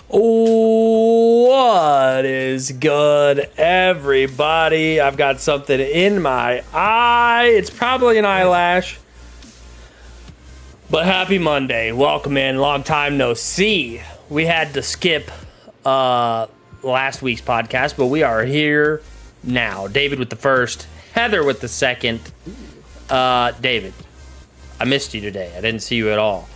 What is good, everybody? I've got something in my eye. It's probably an eyelash. But happy Monday. Welcome in. Long time no see. We had to skip last week's podcast, but we are here now. David with the first, Heather with the second. David, I missed you today. I didn't see you at all.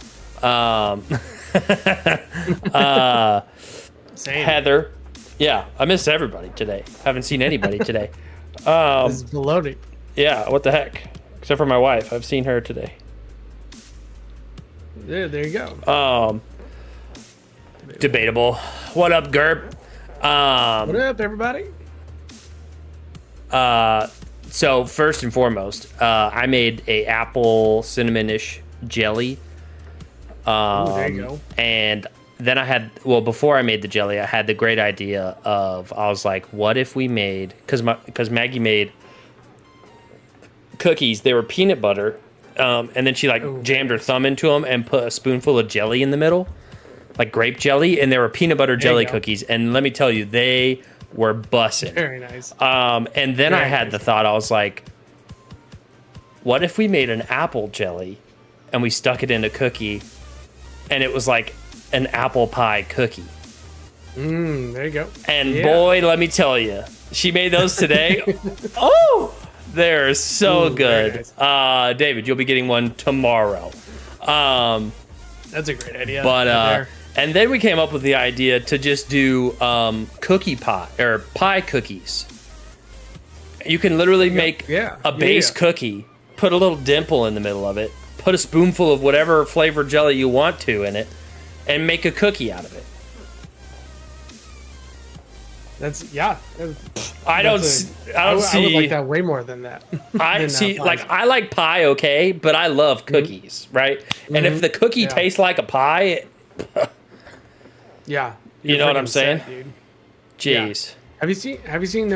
Same. Heather, yeah, I missed everybody today. Haven't seen anybody today. This is bloated. Yeah, what the heck? Except for my wife, I've seen her today. Yeah, there you go. Debatable. What up, Gerb? What up, everybody? So first and foremost, I made a apple cinnamon-ish jelly. Ooh, there you go. And then before I made the jelly, I had the great idea of, I was like, what if we made, because Maggie made cookies, they were peanut butter, and then she jammed her thumb into them and put a spoonful of jelly in the middle, like grape jelly, and they were peanut butter jelly cookies. And let me tell you, they were bussin'. Very nice. And then I had the thought, I was like, what if we made an apple jelly and we stuck it in a cookie and it was like an apple pie cookie? There you go. And boy, let me tell you, she made those today. Oh, they're so good. Nice. David, you'll be getting one tomorrow. That's a great idea. But and then we came up with the idea to just do cookie pie or pie cookies. You can literally make a base cookie, put a little dimple in the middle of it, put a spoonful of whatever flavored jelly you want to in it, and make a cookie out of it. I don't see. I would like that way more than that. I like pie, okay, but I love cookies, right? And if the cookie tastes like a pie, you know what I'm saying, dude. Jeez. Yeah. Have you seen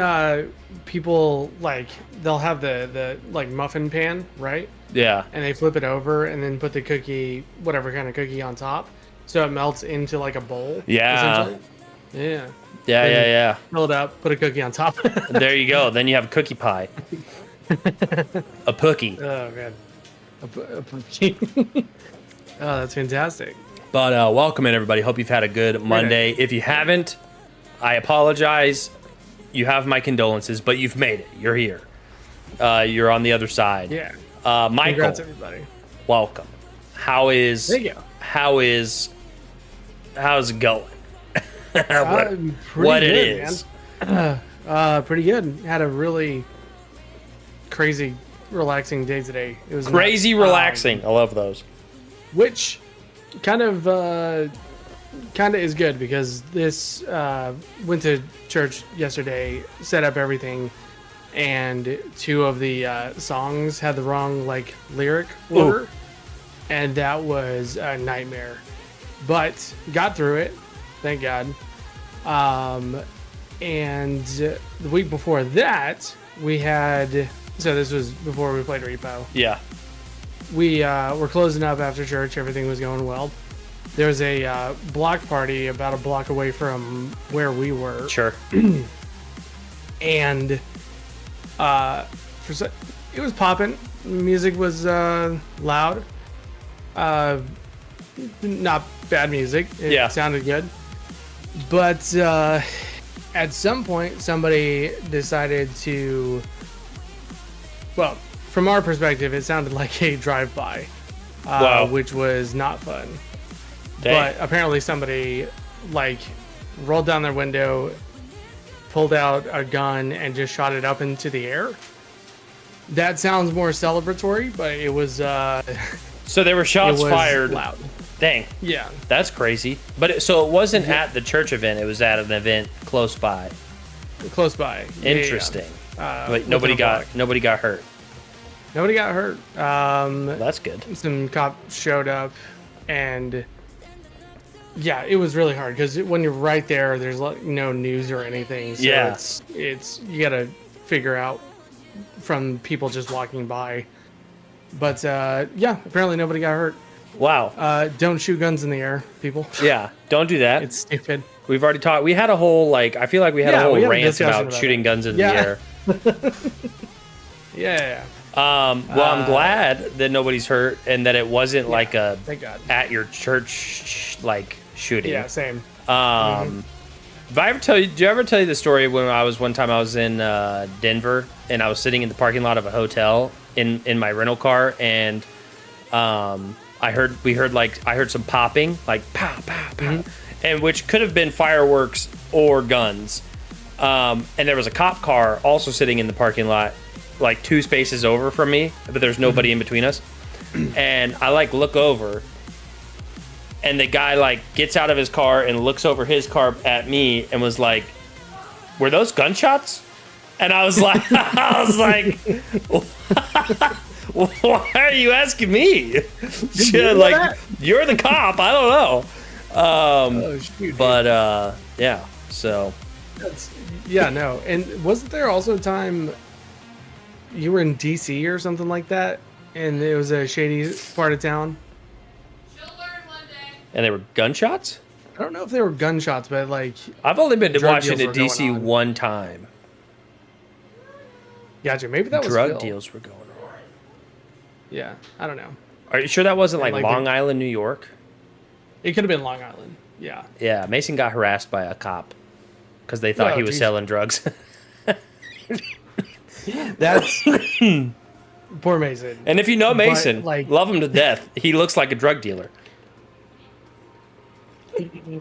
people, like, they'll have the like muffin pan, right? Yeah. And they flip it over and then put the cookie, whatever kind of cookie, on top, so it melts into like a bowl. Yeah. Yeah. Yeah. Fill it up, put a cookie on top. There you go. Then you have cookie pie. A pookie. Oh, man. A pookie. Oh, that's fantastic. But welcome in, everybody. Hope you've had a good Monday. If you haven't, I apologize. You have my condolences, but you've made it. You're here. You're on the other side. Yeah. Michael. Congrats, everybody. Welcome. How's it going? What it is. Pretty good. Had a really crazy, relaxing day today. It was crazy nuts. Relaxing. I love those. Which kind of is good, because this went to church yesterday, set up everything, and two of the songs had the wrong lyric order, and that was a nightmare. But got through it, thank God. And the week before that, we had, so this was before we played Repo. Yeah. We were closing up after church. Everything was going well. There was a block party about a block away from where we were. Sure. And it was popping. Music was loud. Not bad music. It sounded good. But at some point, somebody decided to, well, from our perspective, it sounded like a drive-by, which was not fun. Dang. But apparently somebody, rolled down their window, pulled out a gun, and just shot it up into the air. That sounds more celebratory, but it was... so there were shots fired. Loud. Dang. Yeah. That's crazy. But it wasn't at the church event. It was at an event close by. Close by. Interesting. But nobody got hurt. Nobody got hurt. Well, that's good. Some cops showed up, and it was really hard, because when you're right there, there's no news or anything. So it's you gotta figure out from people just walking by. But apparently nobody got hurt. Wow. Don't shoot guns in the air, people. Yeah, don't do that. It's stupid. We've already talked. We had a whole I feel like we had a whole rant about shooting guns in the air. Yeah. Well, I'm glad that nobody's hurt and that it wasn't like a thank God. At your church shooting. Yeah, same. Did I ever tell you the story when one time I was in Denver and I was sitting in the parking lot of a hotel in my rental car and I heard some popping, like pow pow pow, and which could have been fireworks or guns. And there was a cop car also sitting in the parking lot, like 2 spaces over from me, but there's nobody in between us. And I look over, and the guy gets out of his car and looks over his car at me and was like, "Were those gunshots?" And I was like, "Why are you asking me? You're the cop. I don't know." Yeah. So. No. And wasn't there also a time you were in DC or something like that, and it was a shady part of town? She'll learn one day. And they were gunshots? I don't know if they were gunshots, but I've only been to Washington D.C. one time. Gotcha. Maybe that was drug deals were going on. Yeah, I don't know. Are you sure that wasn't Long Island, New York? It could have been Long Island. Yeah. Yeah, Mason got harassed by a cop because they thought he was selling drugs. That's poor Mason. And if you know Mason, love him to death. He looks like a drug dealer.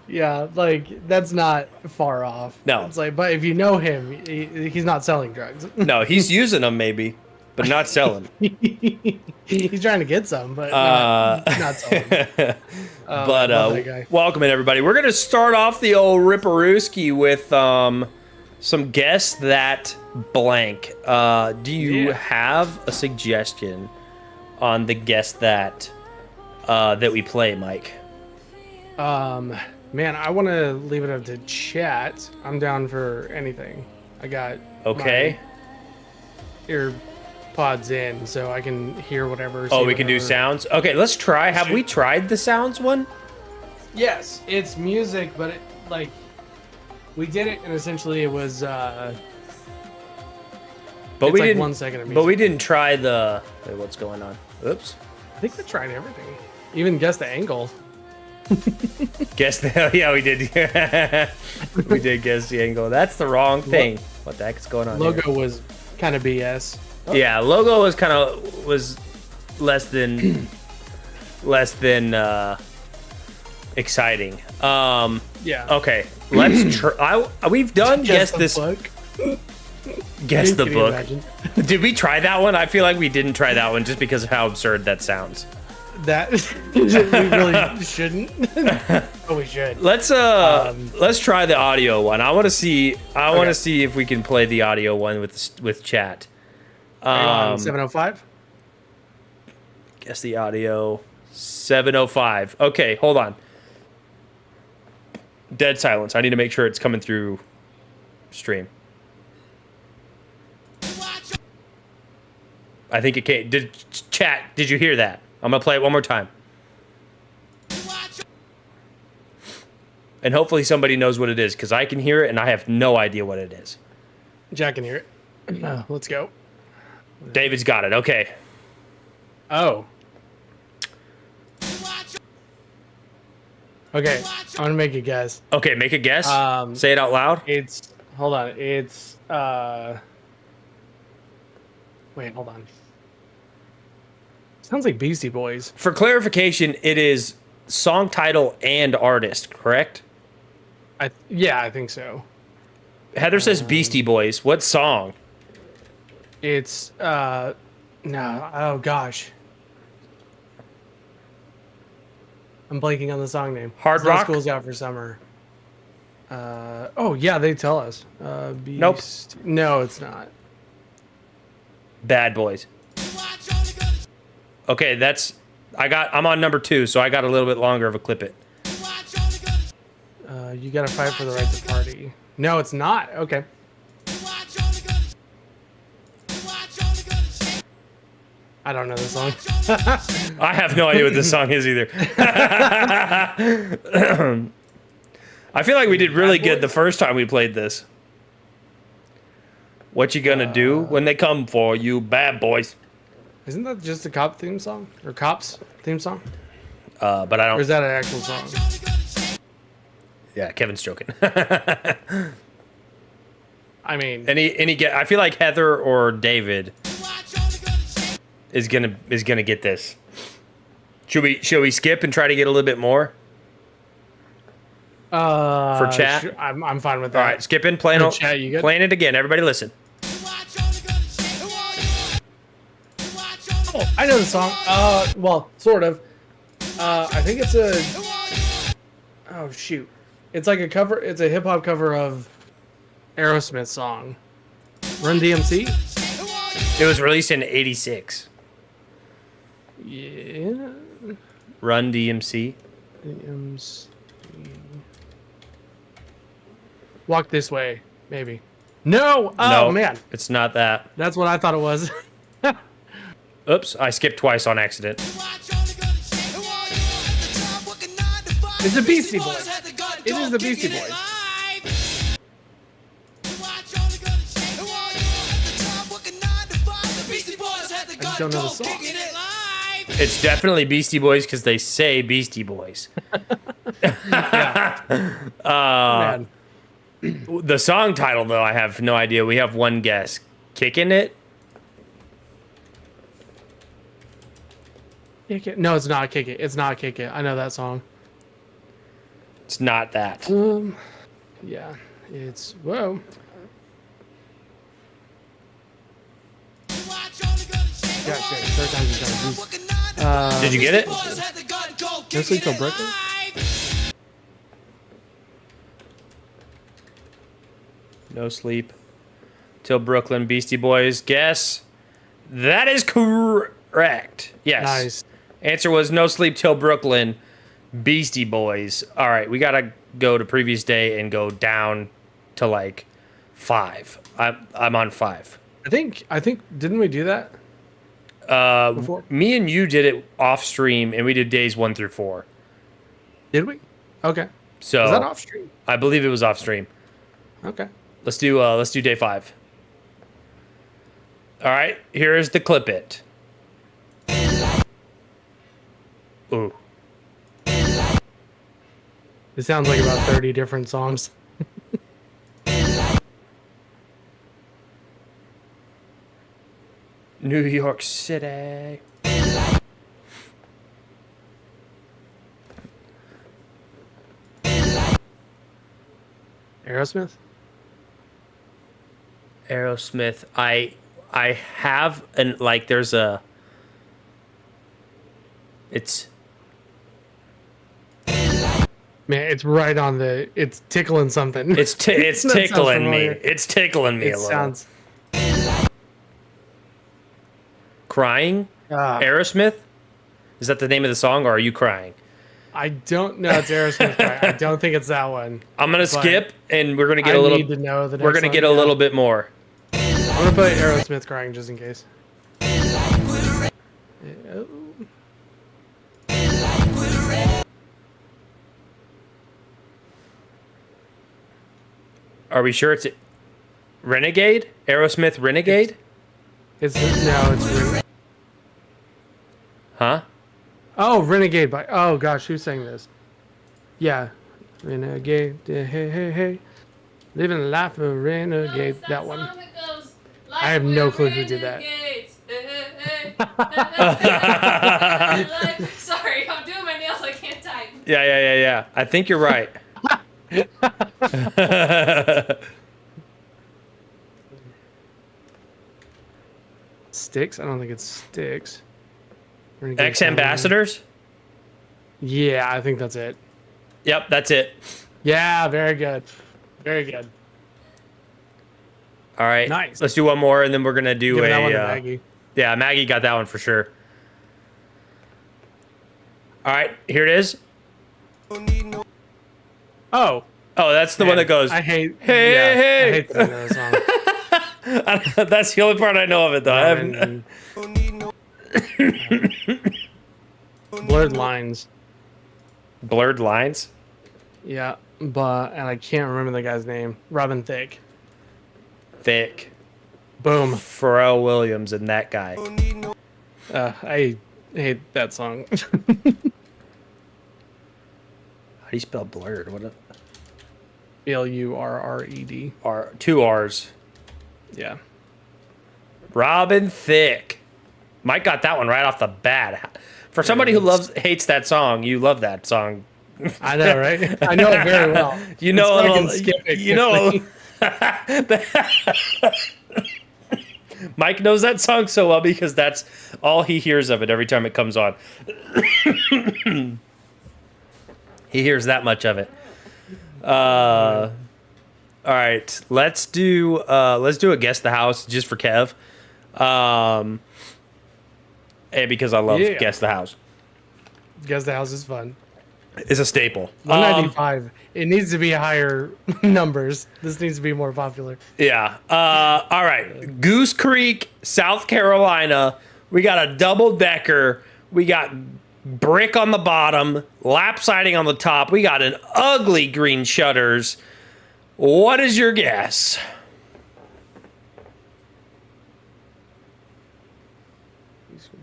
Yeah, that's not far off. No. It's but if you know him, he's not selling drugs. No, he's using them maybe, but not selling. He's trying to get some, but not selling. Welcome in, everybody. We're going to start off the old Ripperooski with some guess that blank. Do you have a suggestion on the guess that we play, Mike? Man, I want to leave it up to chat. I'm down for anything. I got my earpods in, so I can hear whatever. We can do sounds? Okay, let's try. Have we tried the sounds one? Yes, it's music, but it we did it, and essentially it was. But we didn't. 1 second of music. But we didn't try the. Wait, what's going on? Oops. I think we tried everything. Even guess the angle. Guess the we did. We did guess the angle. That's the wrong thing. What the heck is going on? Logo was kind of BS. Oh. Yeah, logo was less than exciting. Yeah. Okay, let's try. We've done guess this. Guess the book. Did we try that one? I feel like we didn't try that one just because of how absurd that sounds. That we really shouldn't. Oh, we should. Let's try the audio one. I want to see. I want to see if we can play the audio one with chat. 705. Guess the audio. 705. Okay, hold on. Dead silence. I need to make sure it's coming through stream. I think it came. Chat, did you hear that? I'm going to play it one more time. And hopefully somebody knows what it is, because I can hear it and I have no idea what it is. Jack can hear it. Let's go. David's got it. Okay. Oh. Okay, I'm going to make a guess. Okay, make a guess. Say it out loud. Hold on. It's, wait, hold on. Sounds like Beastie Boys. For clarification, it is song title and artist, correct? I think so. Heather says Beastie Boys. What song? It's no. Oh gosh, I'm blanking on the song name. Hard Rock. School's out for summer. Oh yeah, they tell us. Nope. No, it's not. Bad Boys. Okay, I'm on number 2, so I got a little bit longer of a clip it. You gotta fight for the right to party. No, it's not. Okay. I don't know this song. I have no idea what this song is either. I feel like we did really good the first time we played this. What you gonna do when they come for you, bad boys? Isn't that just a cop theme song? Or Cops theme song? But I don't... Or is that an actual song? Yeah, Kevin's joking. I mean... I feel like Heather or David is gonna get this. Should we skip and try to get a little bit more? For chat? I'm fine with that. All right, skipping, playing chat, you good? Playing it again. Everybody listen. Oh, I know the song. Well, sort of. I think it's a... Oh, shoot. It's like a cover. It's a hip-hop cover of Aerosmith song. Run DMC? It was released in '86. Yeah. Run DMC. DMC. Walk This Way, maybe. No! Oh, no, man. It's not that. That's what I thought it was. Oops, I skipped twice on accident. It's the Beastie Boys. It is the Beastie Boys. I just don't know the song. It's definitely Beastie Boys because they say Beastie Boys. Man. The song title, though, I have no idea. We have one guess. Kicking It? Kick It. No, it's not Kick It. It's not Kick It. I know that song. It's not that. Yeah. It's... Whoa. Yeah, shit. Third time's a charm. Did you get it? No Sleep Till Brooklyn? No Sleep Till Brooklyn, Beastie Boys. Guess. That is correct. Yes. Nice. Answer was No Sleep Till Brooklyn, Beastie Boys. All right, we got to go to previous day and go down to like 5. I'm on 5. I think didn't we do that? Before? Me and you did it off stream, and we did days 1 through 4. Did we? Okay. So was that off stream? I believe it was off stream. Okay. Let's do day 5. All right, here's the clip it. Ooh. It sounds like about 30 different songs. New York City. Aerosmith? Aerosmith. I have an like there's a it's Man, it's right on the it's tickling something. it's tickling me. It's tickling me It a little. sounds Crying? Aerosmith? Is that the name of the song, or are you crying? I don't know. It's Aerosmith. Right? I don't think it's that one. I'm gonna skip, and we're gonna get I a little. need to know the next we're gonna song, get a little bit more. I'm gonna put Aerosmith crying just in case. Are we sure it's Renegade? Aerosmith Renegade? It's Huh? Oh, Renegade by... Oh, gosh, who sang this? Yeah. Renegade. Hey, hey, hey. Living the life of a renegade. That one. I have no clue who did that. Sorry, I'm doing my nails. I can't type. Yeah. I think you're right. Sticks? I don't think it's Sticks. Ex-Ambassadors? Yeah, I think that's it. Yep, that's it. Yeah, very good. Very good. All right. Nice. Let's do one more, and then we're going to do Give that one to Maggie. Yeah, Maggie got that one for sure. All right, here it is. Oh, that's the one that goes, I hate... hey, yeah, hey. I hate the name of the song. That's the only part I know of it, though. Blurred Lines. Blurred Lines? Yeah, and I can't remember the guy's name. Robin Thicke. Thick. Boom. Pharrell Williams and that guy. I hate that song. How do you spell blurred? What? Blurred. Two R's. Yeah. Robin Thicke. Mike got that one right off the bat. For somebody who hates that song, you love that song. I know, right? I know it very well. You know, Mike knows that song so well because that's all he hears of it every time it comes on. He hears that much of it. All right, let's do a guess the house just for Kev. And because I love Guess the House. Guess the House is fun. It's a staple. 195. It needs to be higher numbers. This needs to be more popular. Yeah. All right. Goose Creek, South Carolina. We got a double decker. We got brick on the bottom, lap siding on the top. We got an ugly green shutters. What is your guess?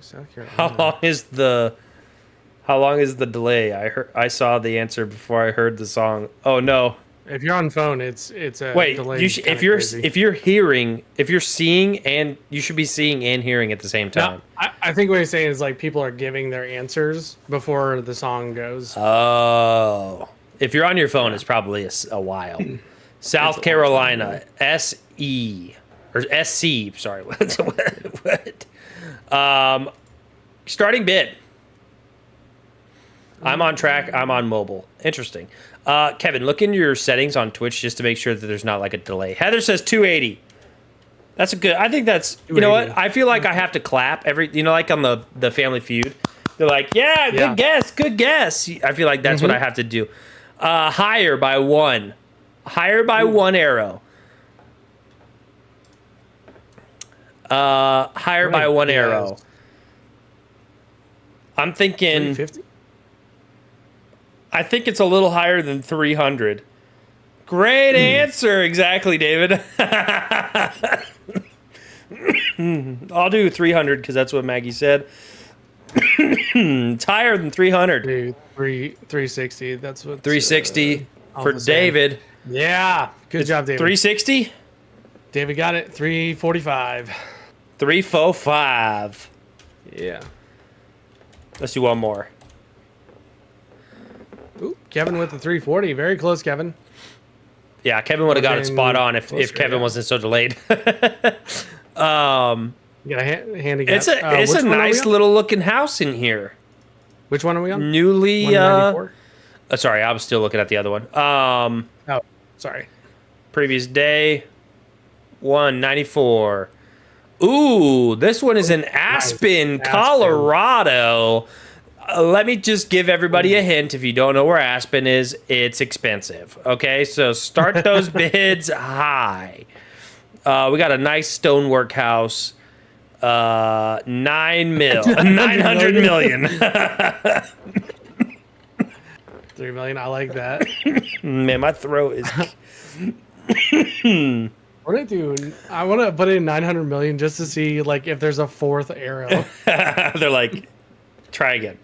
South Carolina. How long is the delay? I saw the answer before I heard the song. Oh no. If you're on phone, it's a wait. delay. If you're seeing, and you should be seeing and hearing at the same time. No, I think what he's saying is like people are giving their answers before the song goes. Oh, if you're on your phone, it's probably a while. South Carolina, SE or SC. Sorry, what? Starting bid. I'm on track. I'm on mobile. Interesting. Kevin, look into your settings on Twitch just to make sure that there's not like a delay. Heather says 280. That's a good. I think that's. You know what? I feel like I have to clap like on the Family Feud. They're like, yeah, good guess, good guess. I feel like that's what I have to do. Higher by one. Higher by one arrow. Higher by one arrow. I'm thinking 350? I think it's a little higher than 300. Great answer. Exactly, David. I'll do 300 because that's what Maggie said. It's higher than 300. Dude, 360. That's what 360 for David. Yeah. Good job, David. 360? David got it. 345. 345. Yeah. Let's do one more. Ooh, Kevin with the 340. Very close, Kevin. Yeah, Kevin would have got it spot on if Kevin wasn't so delayed. You got a handicap. It's a nice little looking house in here. Which one are we on? Newly. Sorry, I was still looking at the other one. Oh, sorry. Previous day, 194. Ooh, this one is in Aspen, Colorado. Let me just give everybody a hint. If you don't know where Aspen is, it's expensive. Okay, so start those bids high. We got a nice stonework house. 900 million. 3 million. I like that. Man, my throat is. I want to put in 900 million just to see like if there's a fourth arrow. They're like, try again.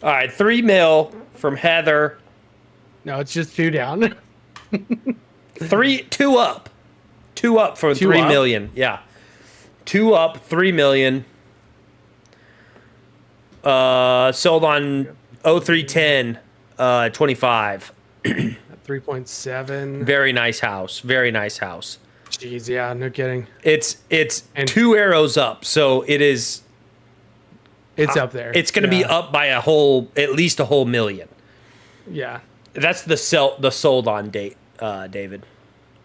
All right, 3 mil from Heather. No, it's just 2 down. 2 up. 2 up for 3 million. Yeah. 2 up, 3 million. Sold on 0310, 25. 3.7. Very nice house. Very nice house. Jeez, yeah, no kidding. It's 2 arrows up, so it is. It's up there. It's going to be up by at least a whole million. Yeah. That's the sold on date, David.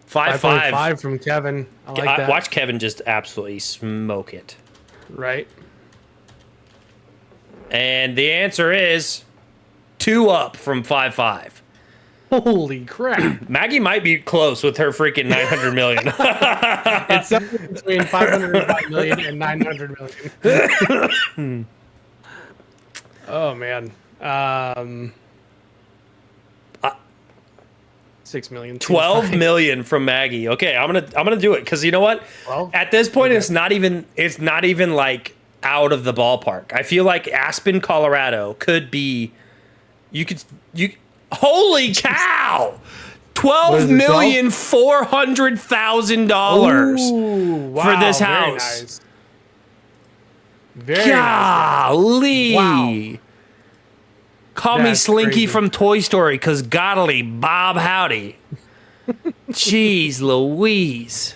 5.5 from Kevin. I like that. Watch Kevin just absolutely smoke it. Right. And the answer is 2 up from 5.5. Holy crap. Maggie might be close with her freaking 900 million. It's something between 505 million and 900 million. Oh, man. 6 million. 12 million from Maggie. Okay, I'm gonna do it because you know what? 12? At this point, it's not even like out of the ballpark. I feel like Aspen, Colorado could be. You. Holy cow! $12,400,000 wow, for this house. Nice. Very Golly! Nice. Wow. Call me Slinky crazy. from Toy Story, because godly Bob Howdy. Jeez Louise.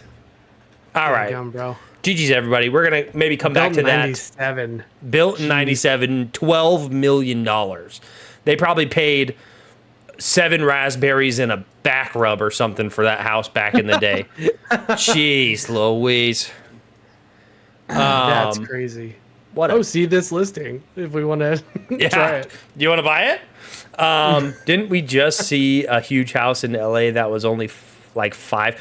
All right. Damn, bro. GG's, everybody. We're going to maybe come back to 97. that. Built in 97, $12 million. They probably paid 7 raspberries and a back rub or something for that house back in the day. Jeez Louise. That's crazy. What see this listing if we want to try it. You want to buy it? Didn't we just see a huge house in LA that was only like 5?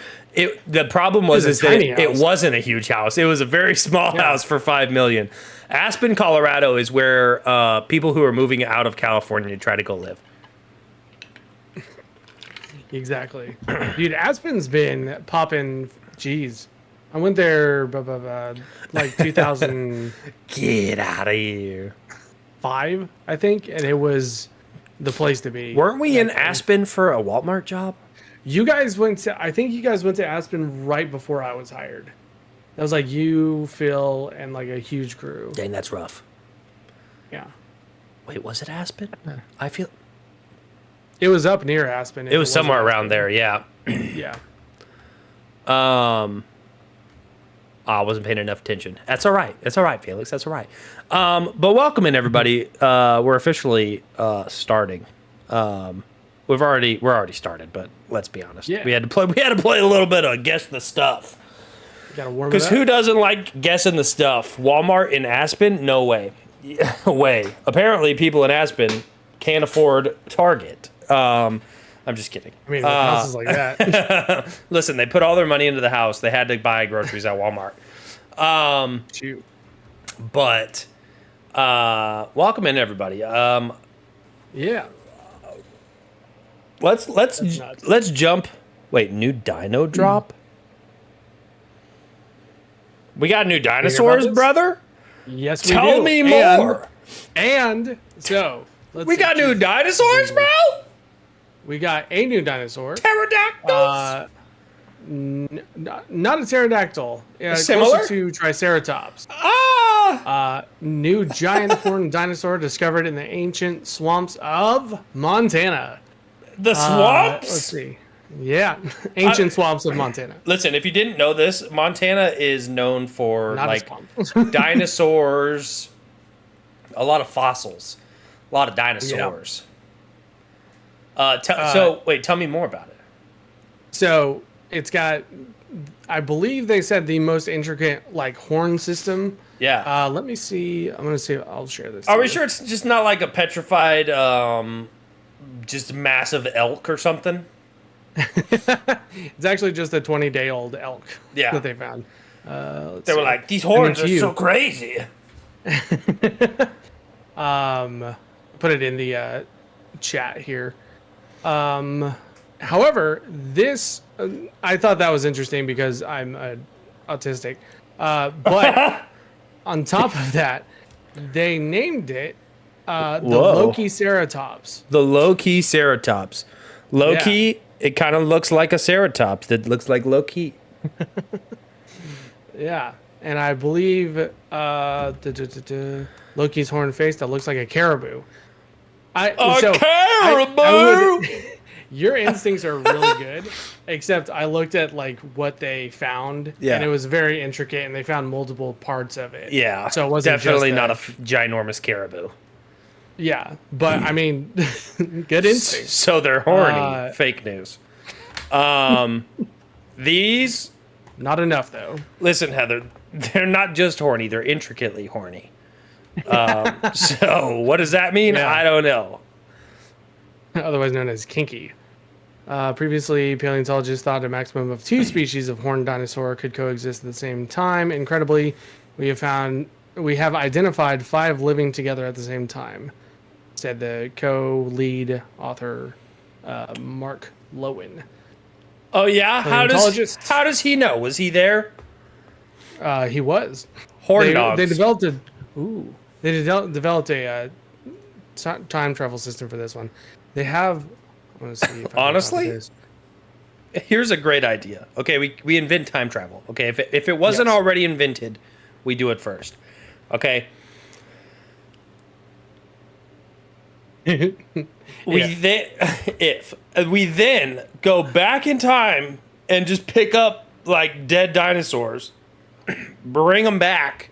The problem was that it wasn't a huge house. It was a very small house for $5 million. Aspen, Colorado is where people who are moving out of California try to go live. Exactly. Dude, Aspen's been popping. Jeez. I went there like 2005, Get out of here. I think, and it was the place to be. Weren't we in Aspen for a Walmart job? I think you guys went to Aspen right before I was hired. That was like you, Phil, and like a huge crew. Dang, that's rough. Yeah. Wait, was it Aspen? I feel it was up near Aspen. it was somewhere around there, yeah. Yeah. I wasn't paying enough attention. That's all right. That's all right, Felix. That's all right. But welcome in, everybody. We're officially starting. We're already started, but let's be honest. Yeah. We had to play a little bit of guess the stuff. Gotta warm it Because up. who doesn't like guessing the stuff? Walmart in Aspen? No way. Way. Apparently, people in Aspen can't afford Target. I'm just kidding. I mean, houses like that. Listen, they put all their money into the house. They had to buy groceries at Walmart. Shoot. But welcome in, everybody. Yeah. Let's jump. Wait, new dino drop? We got new dinosaurs, brother? Yes, we do. Tell me more. And so We got new dinosaurs, bro? We got a new dinosaur. Pterodactyls? Not a pterodactyl. Similar closer to Triceratops. Ah! New giant horned dinosaur discovered in the ancient swamps of Montana. The swamps? Let's see. Yeah, ancient swamps of Montana. Listen, if you didn't know this, Montana is known for Not like a swamp. dinosaurs, a lot of fossils, a lot of dinosaurs. So wait, tell me more about it. So it's got, I believe they said the most intricate like horn system. Yeah. Let me see. I'm gonna see. I'll share this. Are we sure it's just not like a petrified, just massive elk or something? It's actually just a 20-day-old elk. Yeah. That they found. They were like, these horns are so crazy. Put it in the chat here. However, this I thought that was interesting because I'm autistic. But on top of that, they named it the Loki Ceratops. The Loki Ceratops. Loki, it kind of looks like a Ceratops that looks like Loki. Yeah, and I believe Loki's horn face that looks like a caribou. Caribou! Your instincts are really good, except I looked at like what they found, and it was very intricate, and they found multiple parts of it. Yeah, so it wasn't definitely just not a ginormous caribou. Yeah, but I mean, good instinct. So they're horny. Fake news. These, not enough though. Listen, Heather, they're not just horny; they're intricately horny. So what does that mean? Yeah. I don't know. Otherwise known as kinky. Previously, paleontologists thought a maximum of 2 species of horned dinosaur could coexist at the same time. Incredibly, we have identified 5 living together at the same time, said the co-lead author, Mark Lowen. Oh yeah, how does he know? Was he there? He was. Horn dogs. They developed a time travel system for this one. They have. I want to see. If Honestly, here's a great idea. Okay, we invent time travel. Okay, if it wasn't already invented, we do it first. Okay. We then go back in time and just pick up like dead dinosaurs, bring them back,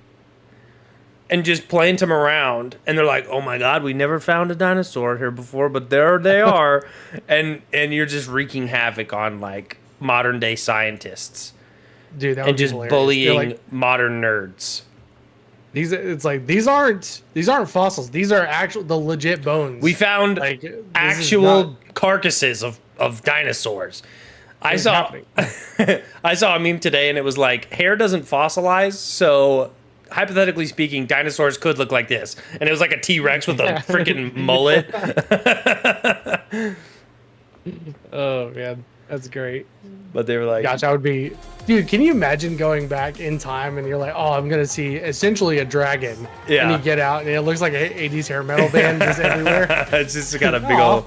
and just plant them around, and they're like, "Oh my God, we never found a dinosaur here before, but there they are," and you're just wreaking havoc on like modern day scientists, dude, that and just hilarious. bullying modern nerds. These aren't fossils. These are the legit bones. We found actual carcasses of dinosaurs. I saw a meme today, and it was like, hair doesn't fossilize, so hypothetically speaking, dinosaurs could look like this. And it was like a T-Rex with a freaking mullet. Oh man, that's great. But they were like, gosh, I would be, dude. Can you imagine going back in time and you're like, oh, I'm gonna see essentially a dragon. Yeah. And you get out and it looks like an 80s hair metal band just everywhere. It's just got a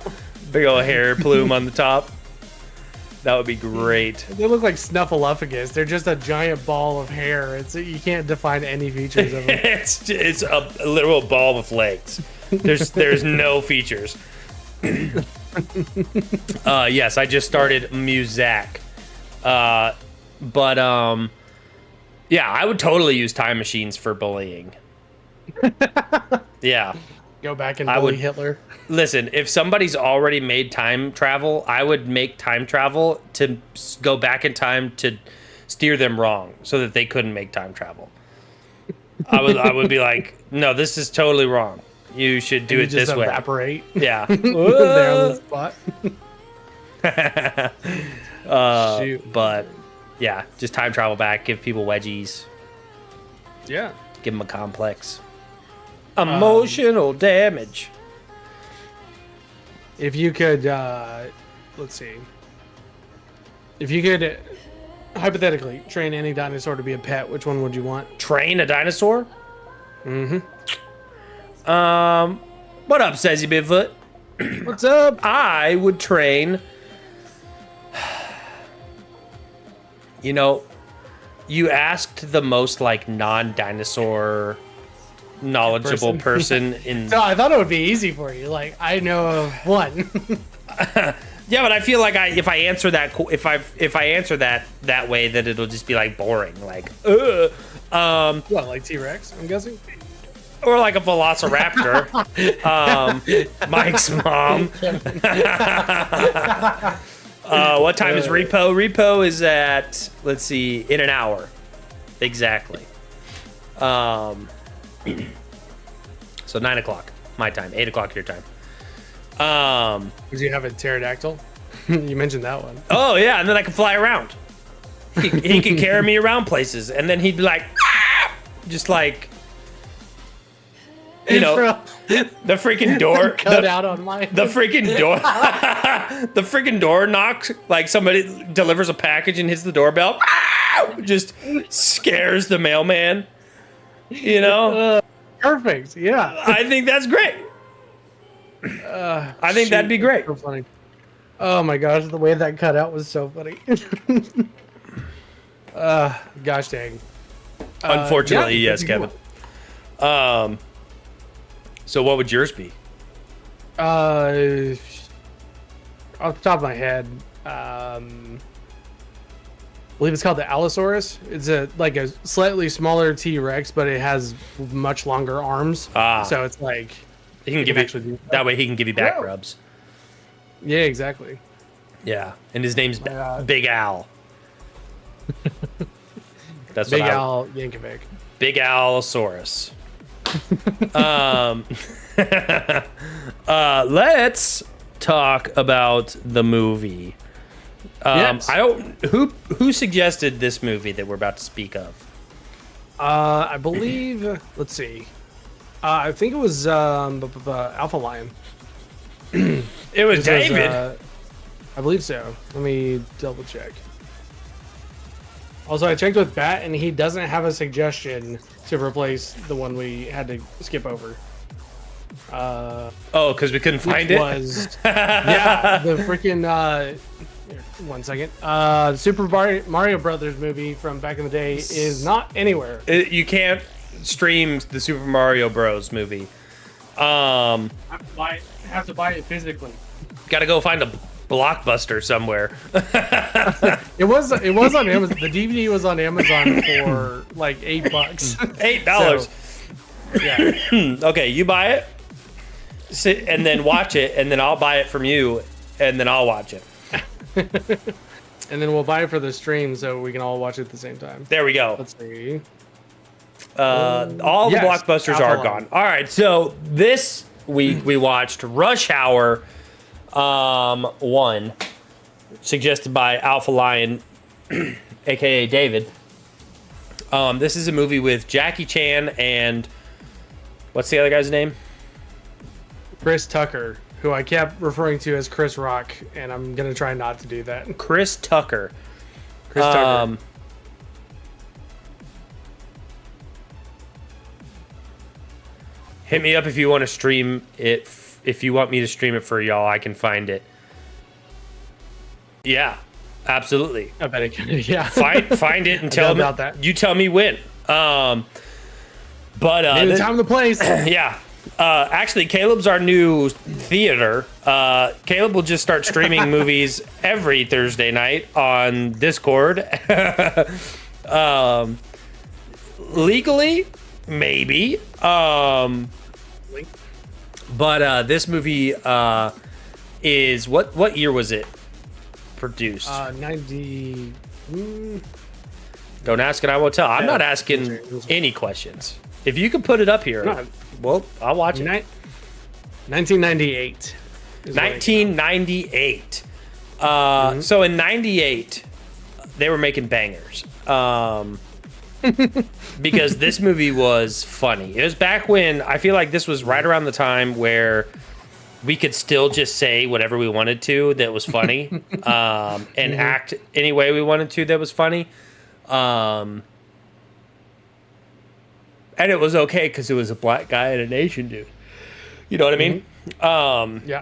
big old hair plume on the top. That would be great. They look like Snuffleupagus. They're just a giant ball of hair. You can't define any features of them. it's a literal ball with legs. There's no features. Yes, I just started Muzak. But yeah, I would totally use time machines for bullying. Yeah. Go back and bully Hitler. Listen, if somebody's already made time travel, I would make time travel to go back in time to steer them wrong so that they couldn't make time travel. I would be like, no, this is totally wrong. You should do it this way. Evaporate. Yeah. There on the spot. Shoot. But yeah, just time travel back, give people wedgies. Yeah. Give them a complex. Emotional damage. If you could, let's see. If you could, hypothetically, train any dinosaur to be a pet, which one would you want? Train a dinosaur? Mm-hmm. What up, Sassy Bigfoot? What's up? I would train... You know, you asked the most, like, non-dinosaur... knowledgeable person in. So I thought it would be easy for you. Like, I know of one. Yeah, but I feel like if I answer that way, that it'll just be like boring. Like, what, like T-Rex? I'm guessing. Or like a velociraptor. Mike's mom. What time is repo? Repo is at, let's see, in an hour, exactly. So 9 o'clock my time, 8 o'clock your time. Did you have a pterodactyl? You mentioned that one. Oh yeah, and then I can fly around. He could carry me around places, and then he'd be like, ah! Just like, you know, the freaking door. Cut out on my. The freaking door. The freaking door knocks. Like somebody delivers a package and hits the doorbell. Ah! Just scares the mailman. You know. Perfect. Yeah. I think that's great. I think that'd be great. So funny. Oh my gosh, the way that cut out was so funny. Gosh dang. Unfortunately, yes, Kevin. So what would yours be? Off the top of my head, I believe it's called the Allosaurus. It's a slightly smaller T-Rex, but it has much longer arms. So it's like he can give you that way. He can give you back rubs. Yeah, exactly. Yeah, and his name's Big Al. That's Big Al Yankovic. Big Allosaurus. Let's talk about the movie. Yes. I don't. Who suggested this movie that we're about to speak of? I believe. Let's see. I think it was Alpha Lion. It was David. I believe so. Let me double check. Also, I checked with Bat, and he doesn't have a suggestion to replace the one we had to skip over. Because we couldn't find it. Yeah, the freaking. One second. Super Mario Brothers movie from back in the day is not anywhere. You can't stream the Super Mario Bros. Movie. Have to buy it physically. Got to go find a Blockbuster somewhere. It was on Amazon. The DVD was on Amazon for like $8. $8. So, yeah. Okay, you buy it, sit and then watch it, and then I'll buy it from you, and then I'll watch it. And then we'll buy it for the stream so we can all watch it at the same time. There we go. Let's see. All the Blockbusters are gone. All right, so this week we watched Rush Hour 1, suggested by Alpha Lion, aka David. This is a movie with Jackie Chan and what's the other guy's name? Chris Tucker, who I kept referring to as Chris Rock, and I'm gonna try not to do that. Chris Tucker. Chris Tucker. Hit me up if you want to stream it. If you want me to stream it for y'all, I can find it. Yeah, absolutely. I bet it can. Yeah. Find it and tell me about that. You tell me when. But maybe the time and the place. Yeah. Actually, Caleb's our new theater. Caleb will just start streaming movies every Thursday night on Discord. Legally, maybe. But this movie is what year was it produced? 90. Don't ask and I won't tell. I'm not asking any questions. If you could put it up here, well, I'll watch it. 1998. 1998. So in 98, they were making bangers. Because this movie was funny. It was back when I feel like this was right around the time where we could still just say whatever we wanted to that was funny, and act any way we wanted to that was funny. And it was okay because it was a black guy and an Asian dude. You know what I mean? Yeah.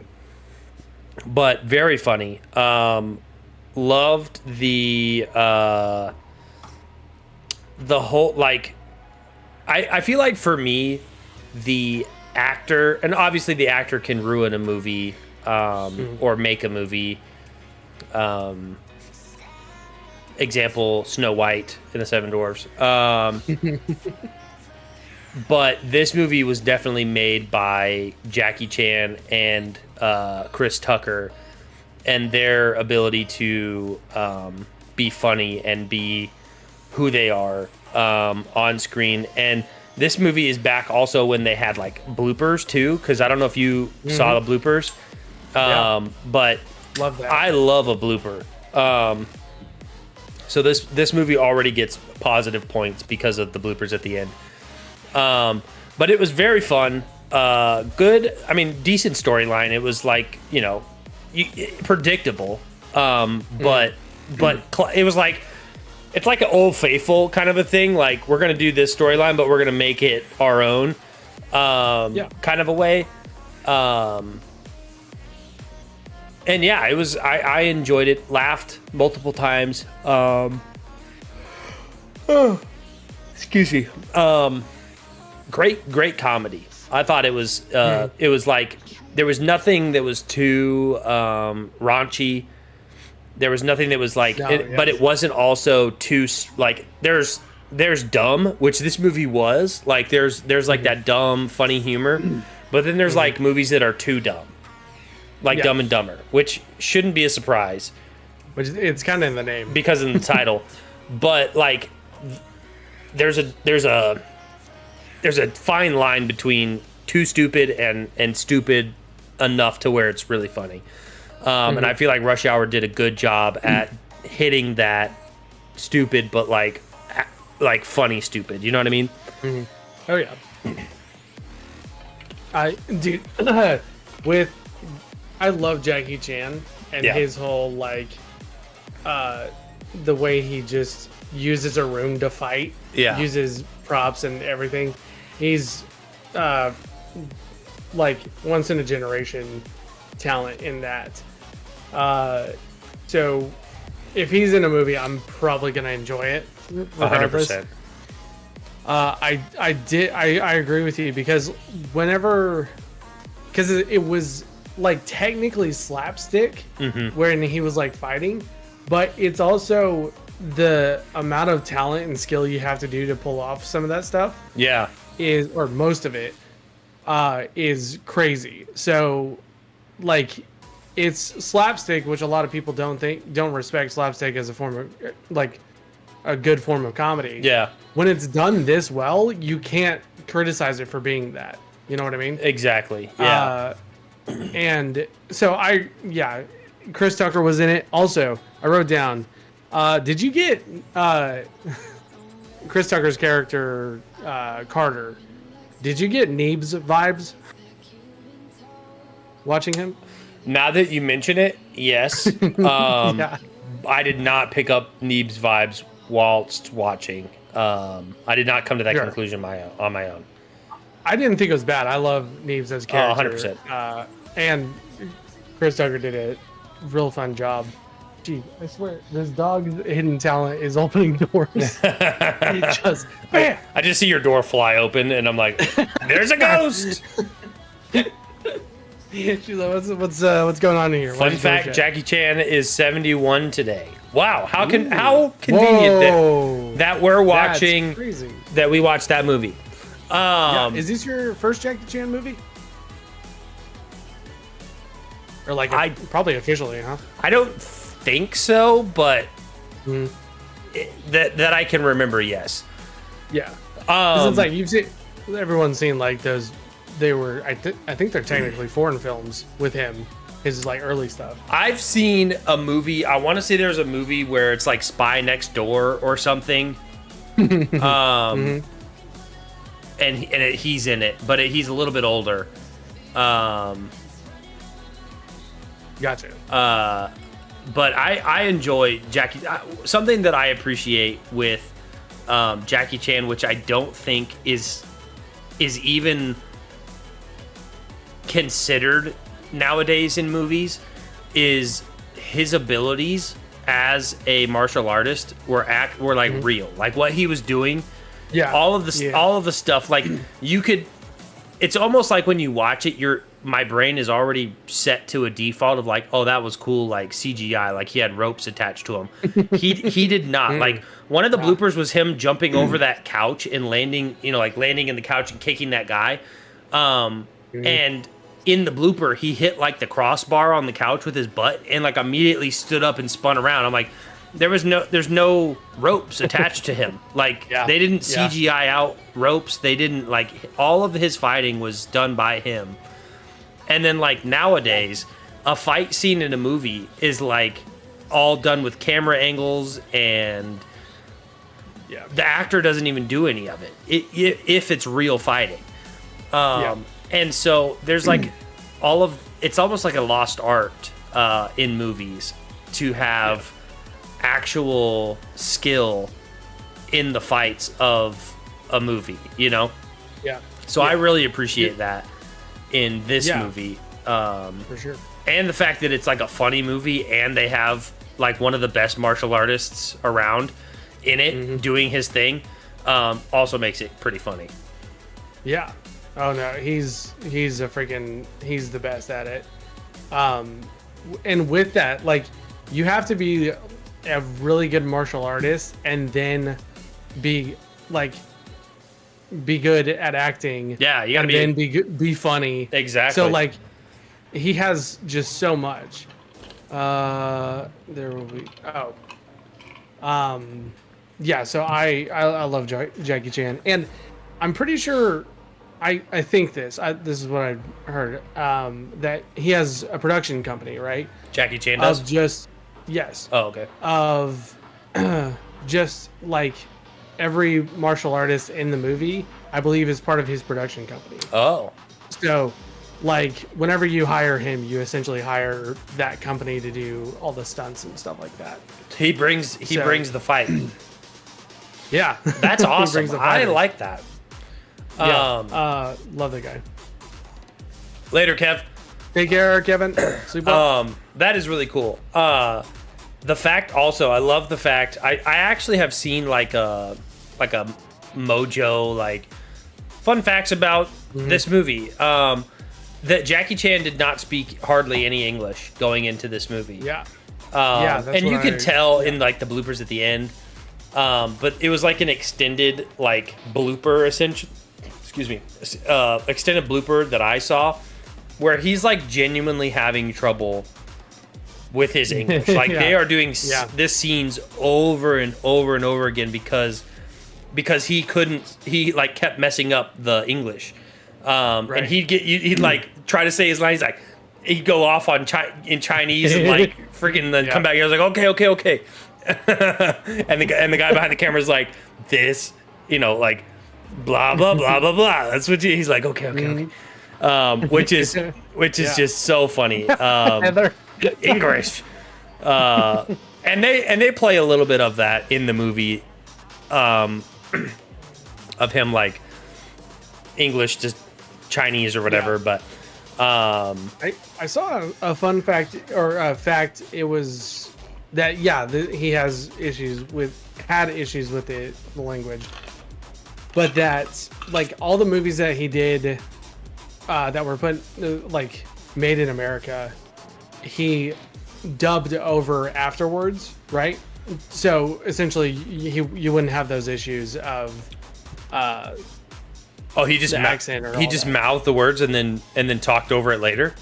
But very funny. Loved the whole, like, I feel like for me, the actor, and obviously the actor can ruin a movie or make a movie. Example, Snow White in the Seven Dwarfs. But this movie was definitely made by Jackie Chan and Chris Tucker, and their ability to be funny and be who they are on screen. And this movie is back also when they had like bloopers too, because I don't know if you saw the bloopers, but love that. I love a blooper. So this movie already gets positive points because of the bloopers at the end. But it was very fun. Good. I mean, decent storyline. It was like, predictable. But it was like, it's like an Old Faithful kind of a thing. Like, we're going to do this storyline, but we're going to make it our own, kind of a way. And yeah, it was, I enjoyed it, laughed multiple times. Excuse me. Great comedy. I thought it was, it was like, there was nothing that was too raunchy. There was nothing that was like, but it wasn't also too, like, there's dumb, which this movie was. Like, there's like that dumb, funny humor. But then there's like movies that are too dumb. Like Dumb and Dumber, which shouldn't be a surprise. Which it's kind of in the name. Because in the title. But like, there's a fine line between too stupid and stupid enough to where it's really funny. And I feel like Rush Hour did a good job at hitting that stupid, but like funny stupid. You know what I mean? Oh yeah. I love Jackie Chan and his whole like the way he just uses a room to fight. Yeah. Uses props and everything. He's like once in a generation talent in that. So if he's in a movie, I'm probably gonna enjoy it. 100%. I agree with you because it was like technically slapstick when he was like fighting, but it's also the amount of talent and skill you have to do to pull off some of that stuff. Yeah. Or most of it is crazy. So like it's slapstick, which a lot of people don't respect slapstick as a form of like a good form of comedy. Yeah. When it's done this well, you can't criticize it for being that. You know what I mean? Exactly. Yeah. And so Chris Tucker was in it. Also, I wrote down, did you get Chris Tucker's character, Carter? Did you get Neebs vibes watching him? Now that you mention it, yes. I did not pick up Neebs vibes whilst watching. I did not come to that conclusion on my own. I didn't think it was bad. I love Neebs as a character. 100%. And Chris Tucker did a real fun job. Gee, I swear, this dog's hidden talent is opening doors. I just see your door fly open, and I'm like, "There's a ghost." She's like, "What's going on in here?" Fun fact: Jackie Chan is 71 today. Wow, how convenient that we're watching that we watched that movie. Is this your first Jackie Chan movie? Or like probably officially, huh? I don't think so, but that I can remember, yes. Yeah. It's like everyone's seen like those. They were I think they're technically foreign films with him. His like early stuff. I've seen a movie. I want to say there's a movie where it's like Spy Next Door or something. And he's in it, but he's a little bit older. Gotcha. But I enjoy Jackie. Something that I appreciate with Jackie Chan, which I don't think is even considered nowadays in movies, is his abilities as a martial artist were like real. Like what he was doing. Yeah. All of the stuff, like you could. It's almost like when you watch it, my brain is already set to a default of like, oh, that was cool, like CGI, like he had ropes attached to him. He did not. Like one of the bloopers was him jumping over that couch and landing in the couch and kicking that guy. And in the blooper, he hit like the crossbar on the couch with his butt and like immediately stood up and spun around. I'm like, there's no ropes attached to him. Like they didn't CGI out ropes. They didn't all of his fighting was done by him. And then like nowadays, a fight scene in a movie is like all done with camera angles, and the actor doesn't even do any of it if it's real fighting. And so there's like it's almost like a lost art in movies to have actual skill in the fights of a movie, you know? So I really appreciate that in this movie. For sure. And the fact that it's like a funny movie and they have like one of the best martial artists around in it doing his thing also makes it pretty funny. Yeah. Oh no, he's the best at it. And with that, like you have to be a really good martial artist and then be good at acting. Yeah, you gotta and then be funny. Exactly. So like he has just so much. There will be yeah. So I love Jackie Chan, and I'm pretty sure I think this is what I heard, that he has a production company, right? Jackie Chan does? Yes. Oh, okay. Of just like every martial artist in the movie, I believe is part of his production company. Oh. So, like, whenever you hire him, you essentially hire that company to do all the stunts and stuff like that. He brings the fight. Yeah. That's awesome. I like that. Yeah. Love the guy. Later, Kev. Take care, Kevin. Sleep well. That is really cool. The fact also, I love the fact I actually have seen like a Mojo like fun facts about this movie. That Jackie Chan did not speak hardly any English going into this movie. Yeah. And you could tell in like the bloopers at the end. But it was like an extended like blooper essentially. Excuse me. Extended blooper that I saw where he's like genuinely having trouble with his English. Like they are doing this scenes over and over and over again because he like kept messing up the English. And he'd like try to say his line. He's like, he'd go off on in Chinese and like freaking then come back. I was like, okay. and the guy behind the camera is like, this, like blah blah blah blah blah. That's what he's like. Okay. Which is just so funny. English. And they play a little bit of that in the movie, of him like English just Chinese or whatever. But I saw a fun fact or a fact. It was that he has had issues with the language, but that like all the movies that he did that were like made in America, he dubbed over afterwards, right? So essentially, you wouldn't have those issues of he just mouthed the words and then talked over it later.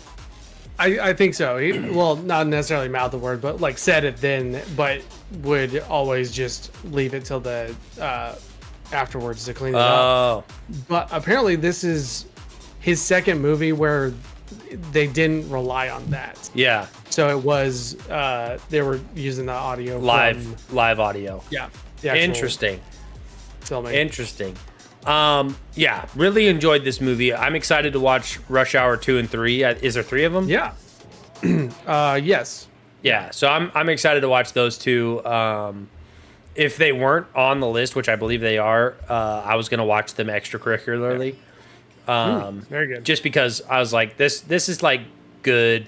I think so. Well, not necessarily mouth the word, but like said it then, but would always just leave it till the afterwards to clean it up. But apparently, this is his second movie where they didn't rely on that. Yeah. So it was they were using the audio live audio. Yeah. Interesting. Filming. Interesting. Yeah, really enjoyed this movie. I'm excited to watch Rush Hour 2 and 3. Is there 3 of them? Yeah. Yes. Yeah, so I'm excited to watch those two. If they weren't on the list, which I believe they are, I was going to watch them extracurricularly. Very good. Just because I was like, this is like good,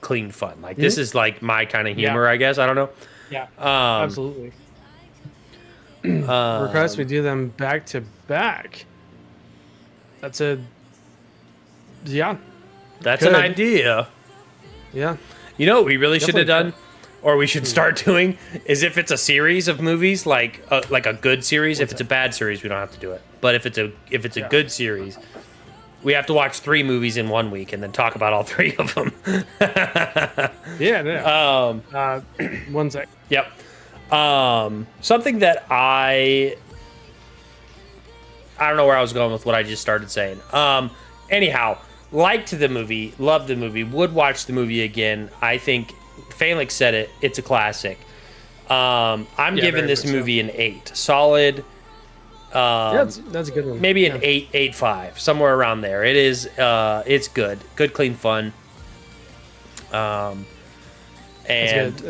clean fun. Like this is like my kind of humor, I guess. I don't know. Yeah. Absolutely. Request we do them back to back. That's an idea. Yeah. You know what we really should have done, or we should start doing, is if it's a series of movies, like a good series. If it's a bad series, we don't have to do it. But if it's a good series, we have to watch 3 movies in 1 week and then talk about all 3 of them. Yeah. 1 sec. Yep. Something that I don't know where I was going with what I just started saying. Anyhow, liked the movie, loved the movie, would watch the movie again. I think Felix said it. It's a classic. I'm giving this movie an 8. Solid. That's a good one. Maybe an 8.5, somewhere around there. It is. It's good, clean fun. And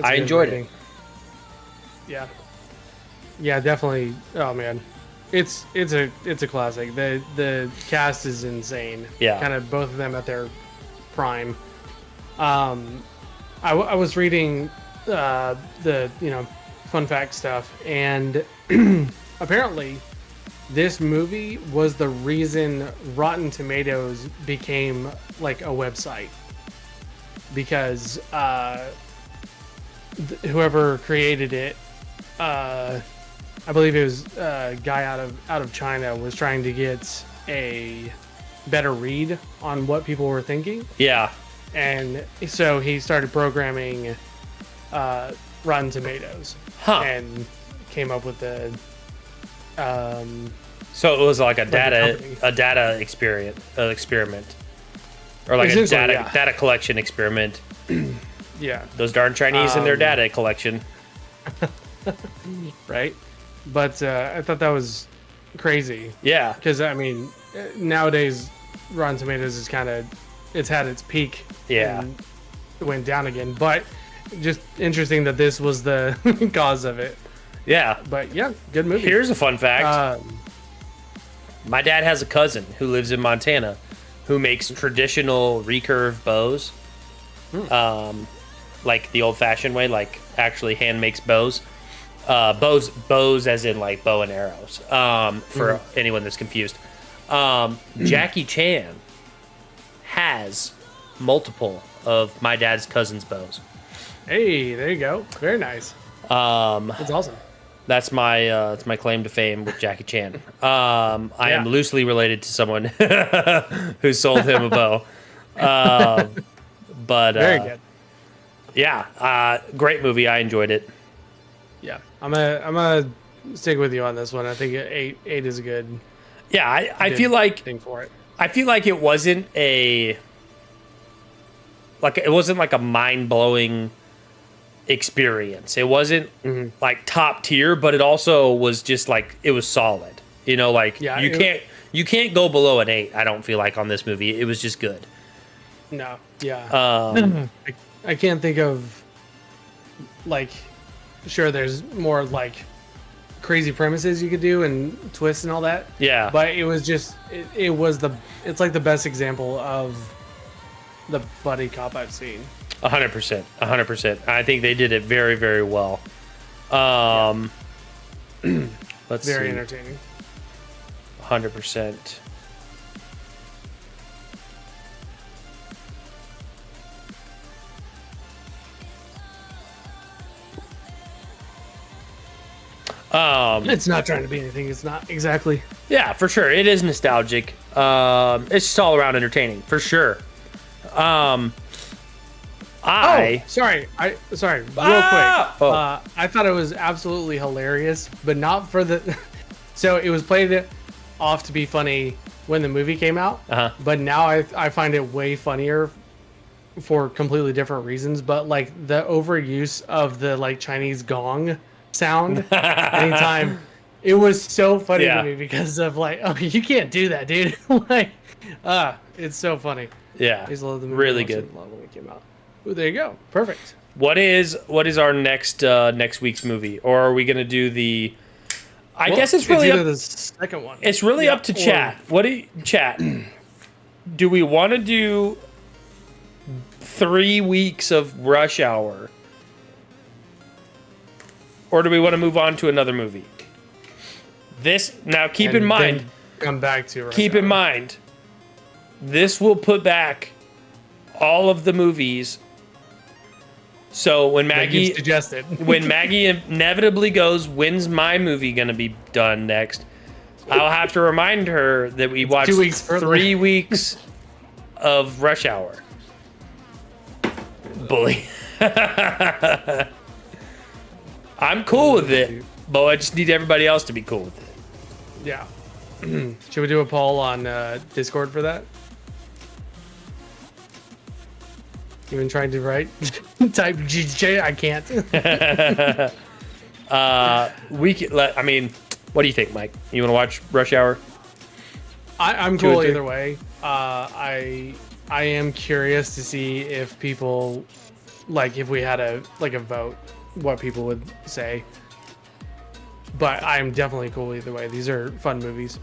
I enjoyed it. Yeah, definitely. Oh man, it's a classic. The cast is insane. Yeah, kind of both of them at their prime. I was reading the fun fact stuff, and apparently this movie was the reason Rotten Tomatoes became like a website, because whoever created it, I believe it was a guy out of China, was trying to get a better read on what people were thinking. Yeah. And so he started programming Rotten Tomatoes and came up with the So it was like a data experiment, or like a data collection experiment. Yeah, those darn Chinese and their data collection. Right, but I thought that was crazy. Yeah, because I mean, nowadays Rotten Tomatoes is it's had its peak. Yeah, and it went down again. But just interesting that this was the cause of it. Yeah, but yeah, good movie. Here's a fun fact. My dad has a cousin who lives in Montana who makes traditional recurve bows. Like the old-fashioned way, like actually hand makes bows. Bows as in like bow and arrows. For anyone that's confused. Jackie Chan has multiple of my dad's cousin's bows. Hey, there you go. Very nice. That's awesome. That's my claim to fame with Jackie Chan. I am loosely related to someone who sold him a bow. But very good. Yeah, great movie. I enjoyed it. Yeah, I'm gonna stick with you on this one. I think eight is a good. Yeah, I feel like thing for it. I feel like it wasn't like a mind-blowing experience. It wasn't like top tier, but it also was just like it was solid. You know, like you can't go below an 8. I don't feel like on this movie. It was just good. No, yeah. I can't think of like. Sure, there's more like crazy premises you could do and twists and all that. Yeah, but it was just it's like the best example of the buddy cop I've seen. 100%. I think they did it very, very well. Let's see. Very entertaining. 100%. It's not trying to be anything. It's not exactly. Yeah, for sure. It is nostalgic. It's just all around entertaining, for sure. Sorry, real quick. I thought it was absolutely hilarious, but not for the. So it was played off to be funny when the movie came out, but now I find it way funnier for completely different reasons. But like the overuse of the like Chinese gong sound anytime, it was so funny to me because of like, oh, you can't do that, dude. Like, it's so funny. Yeah, I just love the movie. Really good. When it came out. Ooh, there you go. Perfect. What is our next week's movie, or are we gonna do the? I guess it's really either the second one. It's really up to chat. What do you, chat? Do we want to do 3 weeks of Rush Hour, or do we want to move on to another movie? This now, keep in mind. Come back to Rush Keep Hour. in mind. This will put back all of the movies. So when Maggie suggested, when Maggie inevitably goes, when's my movie gonna be done next? I'll have to remind her that we watched 2 weeks further. 3 weeks of Rush Hour. Bully. I'm cool with it, but I just need everybody else to be cool with it. Yeah. Should we do a poll on Discord for that? You been trying to write? Type GJ? I can't. We can let. I mean, what do you think, Mike? You want to watch Rush Hour? I'm cool either way. I am curious to see if people, like, if we had a vote, what people would say. But I'm definitely cool either way. These are fun movies.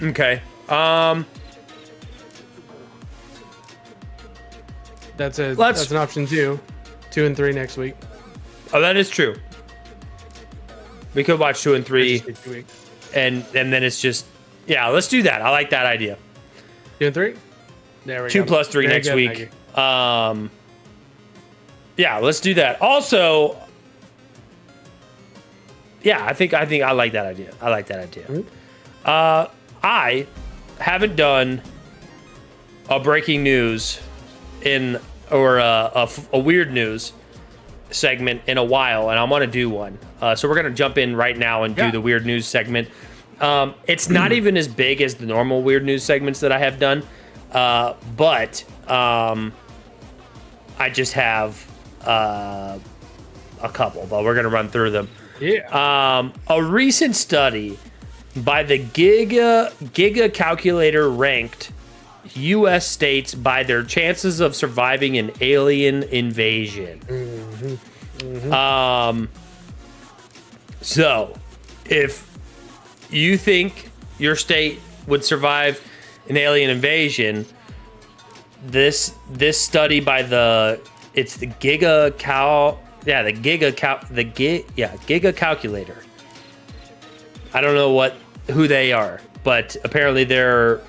Okay. That's an option too. 2 and 3 next week. Oh, that is true. We could watch 2 and 3, and then it's just let's do that. I like that idea. 2 and 3. There we 2 go. 2 plus 3 next week. Maggie. Let's do that. Also, I think I like that idea. Mm-hmm. I haven't done a breaking news or a weird news segment in a while, and I want to do one. So we're gonna jump in right now and do the weird news segment. It's not even as big as the normal weird news segments that I have done, but I just have a couple, but we're gonna run through them. Yeah. A recent study by the Giga Calculator ranked U.S. states by their chances of surviving an alien invasion. So, if you think your state would survive an alien invasion, this study by the Giga Calculator. I don't know who they are, but apparently they're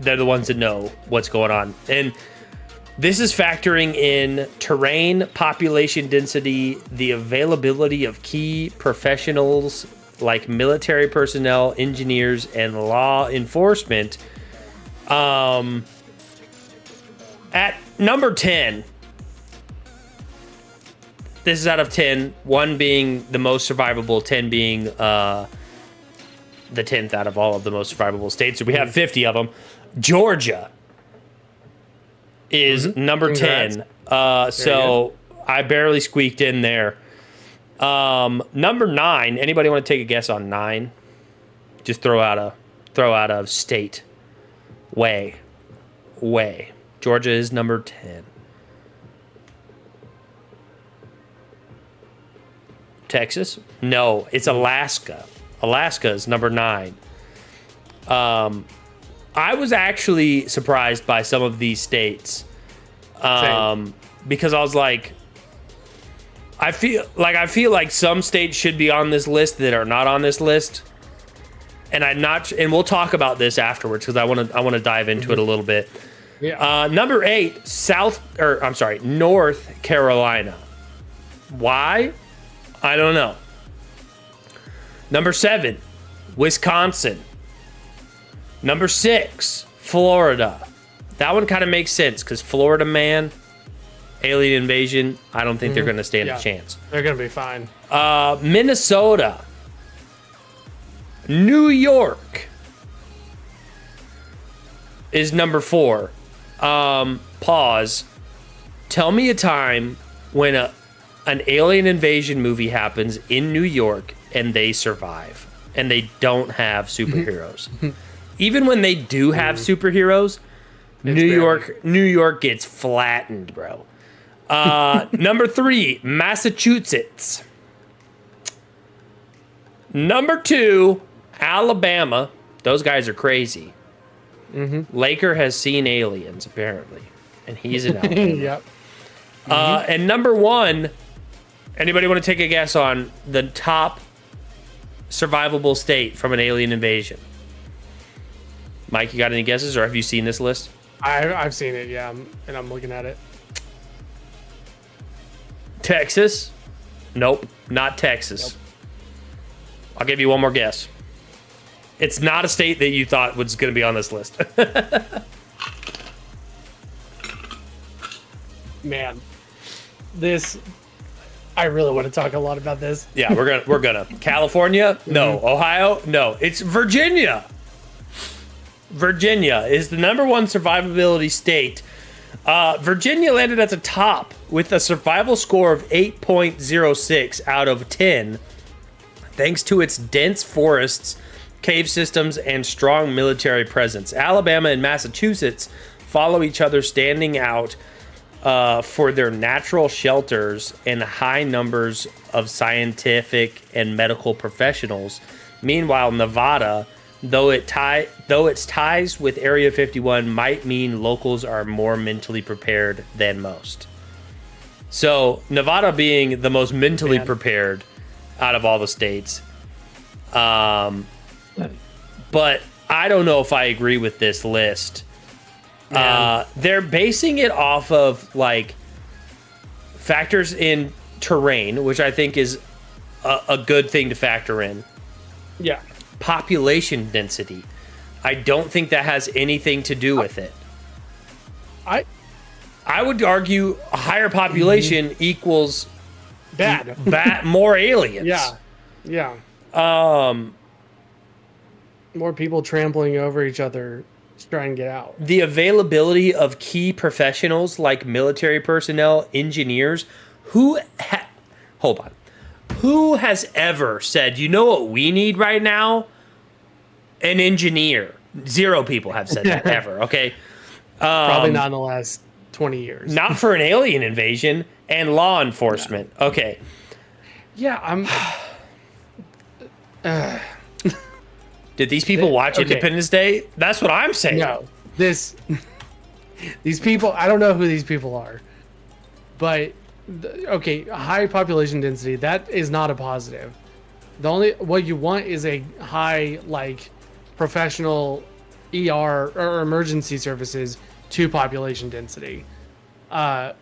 the ones that know what's going on. And this is factoring in terrain, population density, the availability of key professionals like military personnel, engineers, and law enforcement. At number 10, this is out of 10, 1 being the most survivable, 10 being the 10th out of all of the most survivable states. So we have 50 of them. Georgia is number 10. So I barely squeaked in there. Number 9. Anybody want to take a guess on 9? Just throw out a state. Way. Georgia is number 10. Texas? No, it's Alaska. Alaska is number 9. I was actually surprised by some of these states, because I was like, I feel like some states should be on this list that are not on this list, and and we'll talk about this afterwards because I want to dive into it a little bit. Yeah. Number 8, North Carolina. Why? I don't know. Number 7, Wisconsin. Number 6, Florida. That one kind of makes sense because Florida, man, alien invasion, I don't think they're going to stand a chance. They're going to be fine. Minnesota. New York is number 4. Pause. Tell me a time when an alien invasion movie happens in New York and they survive and they don't have superheroes. Even when they do have superheroes, New York gets flattened, bro. Number 3, Massachusetts. Number 2, Alabama. Those guys are crazy. Laker has seen aliens, apparently, and he's in Alabama. Yep. And number 1, anybody want to take a guess on the top survivable state from an alien invasion? Mike, you got any guesses, or have you seen this list? I've seen it, yeah, and I'm looking at it. Texas? Nope, not Texas. Nope. I'll give you one more guess. It's not a state that you thought was going to be on this list. Man, I really want to talk a lot about this. Yeah, we're gonna. California? No. Ohio? No. It's Virginia. Virginia is the number 1 survivability state. Virginia landed at the top with a survival score of 8.06 out of 10, thanks to its dense forests, cave systems, and strong military presence. Alabama and Massachusetts follow each other, standing out for their natural shelters and high numbers of scientific and medical professionals. Meanwhile, Nevada, though its ties with Area 51 might mean locals are more mentally prepared than most. So Nevada being the most mentally prepared out of all the states. But I don't know if I agree with this list. They're basing it off of like factors in terrain, which I think is a good thing to factor in. Yeah. Population density. I don't think that has anything to do with it. I would argue a higher population equals bad, more aliens. Yeah. more people trampling over each other to try and get out. The availability of key professionals like military personnel, engineers, hold on. Who has ever said, you know what we need right now? An engineer. 0 people have said that ever, okay? Probably not in the last 20 years. Not for an alien invasion and law enforcement. No. Okay. Yeah, Did these people watch Independence Day? That's what I'm saying. No. These people, I don't know who these people are. But, high population density, that is not a positive. What you want is a high, like, professional ER or emergency services to population density. Yes,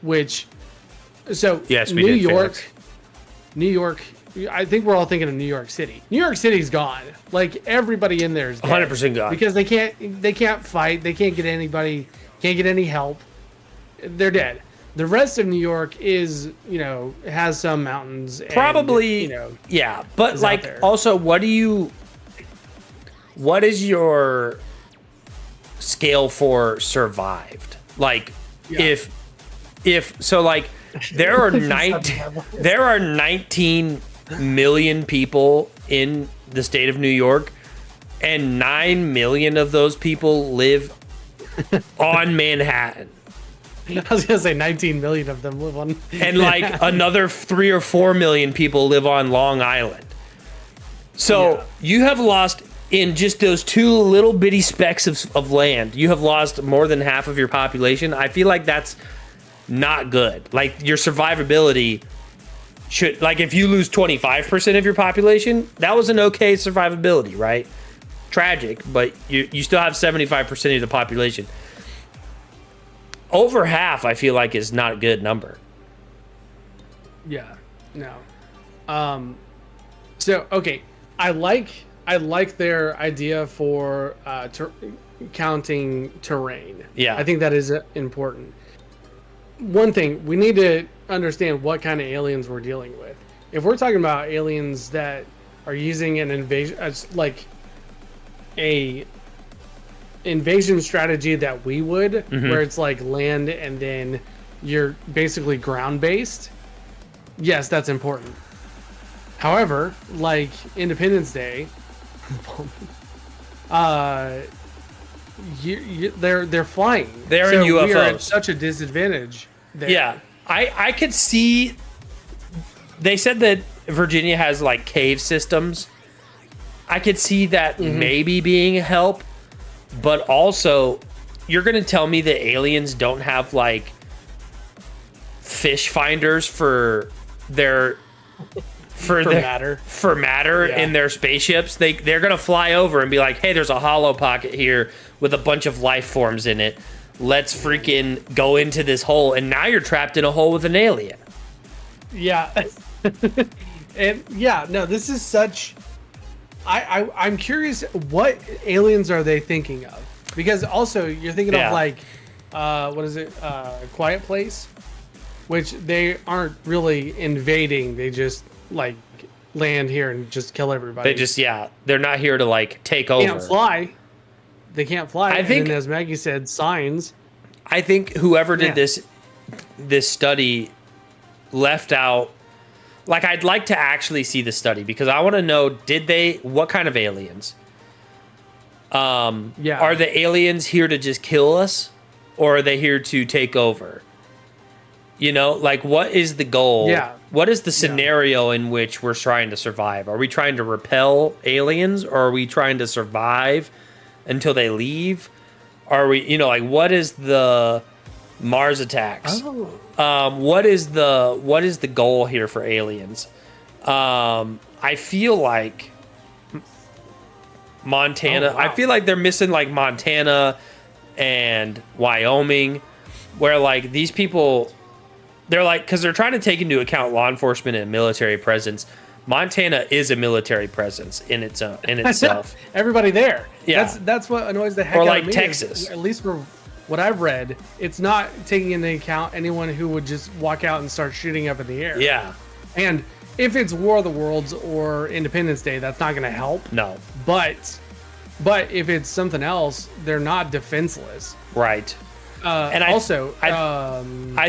New York, I think we're all thinking of New York City. New York City's gone. Like, everybody in there is dead 100% gone. because they can't fight, they can't get any help. They're dead. The rest of New York is, has some mountains. Probably, yeah. But like, also, what is your scale for survived? Like, if so, like, there are 19 million people in the state of New York, and 9 million of those people live on Manhattan. I was gonna say 19 million of them live on, and like another 3 or 4 million people live on Long Island. So you have lost, in just those 2 little bitty specks of land, you have lost more than half of your population. I feel like that's not good. Like, your survivability should, like, if you lose 25% of your population, that was an okay survivability, right? Tragic, but you still have 75% of the population. Over half, I feel like, is not a good number. Yeah, no. So, I like their idea for counting terrain. Yeah. I think that is important. One thing, we need to understand what kind of aliens we're dealing with. If we're talking about aliens that are using an invasion, like a invasion strategy that we would, where it's like land and then you're basically ground based, yes, that's important. However, like Independence Day, they're flying. They're in UFOs. We are at such a disadvantage there. Yeah, I could see. They said that Virginia has like cave systems. I could see that maybe being a help, but also, you're gonna tell me that aliens don't have like fish finders for matter in their spaceships. They're gonna fly over and be like, hey, there's a hollow pocket here with a bunch of life forms in it. Let's freaking go into this hole, and now you're trapped in a hole with an alien. Yeah. And this is such. I'm curious, what aliens are they thinking of? Because also you're thinking of like, what is it? Quiet Place, which they aren't really invading. They just like land here and just kill everybody. They just they're not here to like take over. They can't fly. I think, and as Maggie said, signs. I think whoever did this study left out. Like, I'd like to actually see the study, because I want to know, what kind of aliens? Are the aliens here to just kill us, or are they here to take over? Like, what is the goal? Yeah. What is the scenario in which we're trying to survive? Are we trying to repel aliens, or are we trying to survive until they leave? Are we, like, what is the Mars attacks? What is the goal here for aliens? I feel like Montana. I feel like they're missing like Montana and Wyoming, where like these people, they're like, because they're trying to take into account law enforcement and military presence. Montana is a military presence in itself. Everybody there. Yeah, that's what annoys the heck out of me. Or like Texas, at least for what I've read, it's not taking into account anyone who would just walk out and start shooting up in the air. Yeah. And if it's War of the Worlds or Independence Day, that's not going to help. No. But But if it's something else, they're not defenseless. Right. And I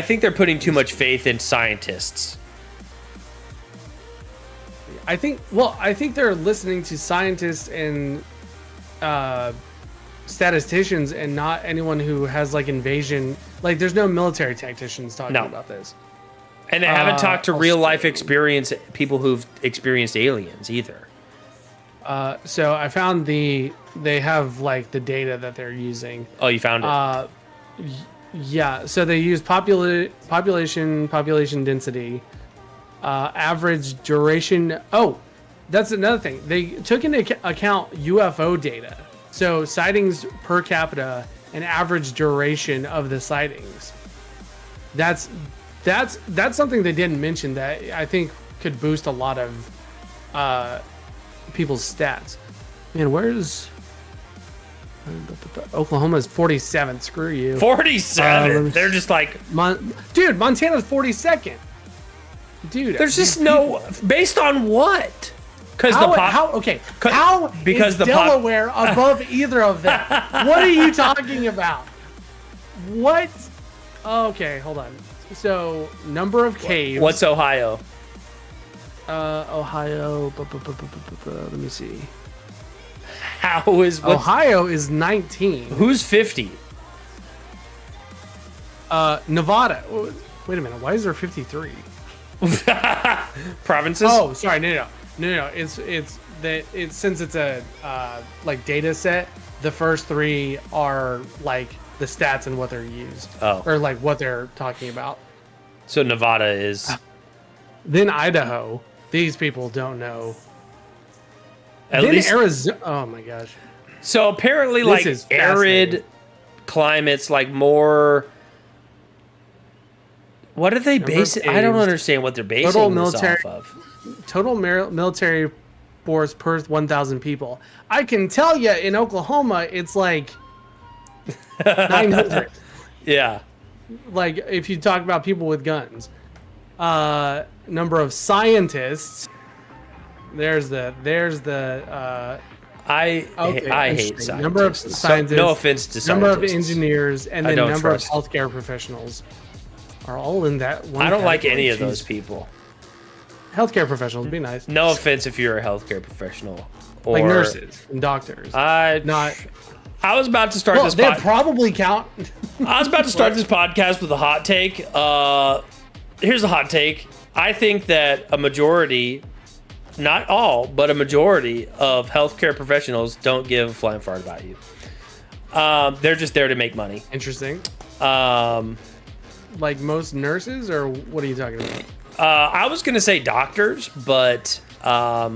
think they're putting too much faith in scientists. I think they're listening to scientists and statisticians and not anyone who has like invasion. Like, there's no military tacticians talking about this. And they haven't talked to real life people who've experienced aliens either. So I found they have like the data that they're using. Oh, you found it? Yeah. So they use population density, average duration. Oh, that's another thing. They took into account UFO data. So sightings per capita and average duration of the sightings. That's something they didn't mention that I think could boost a lot of people's stats. Man, where's Oklahoma's 47th? Screw you. 47. They're just like, dude. Montana's 42nd. Dude, there's just no. Based on what? Because because Delaware above either of them? What are you talking about? What? Okay, hold on. So, number of caves. What's Ohio? Ohio. Let me see. Ohio is 19. Who's 50? Nevada. Wait a minute. Why is there 53? Provinces? Oh, sorry. No. It's since it's a like data set. The first three are like the stats and what they're used. Oh. Or like what they're talking about. So Nevada is. Then Idaho. These people don't know. At least Arizona. Oh my gosh. So apparently, like arid climates, like more. What do they base it? I don't understand what they're basing this off of. Total military force per 1,000 people. I can tell you, in Oklahoma, it's like 900. Yeah. Like if you talk about people with guns. Number of scientists. There's the I hate scientists. Number of scientists. No offense to scientists. Number of engineers and then number of healthcare professionals are all in that one. I don't like any of those people. Healthcare professionals, be nice. No offense if you're a healthcare professional or like nurses and doctors. I was about to start this. They probably count. I was about to start this podcast with a hot take. Here's a hot take. I think that a majority, not all, but a majority of healthcare professionals don't give a flying fart about you. They're just there to make money. Interesting. Like most nurses, or what are you talking about? I was gonna say doctors, but I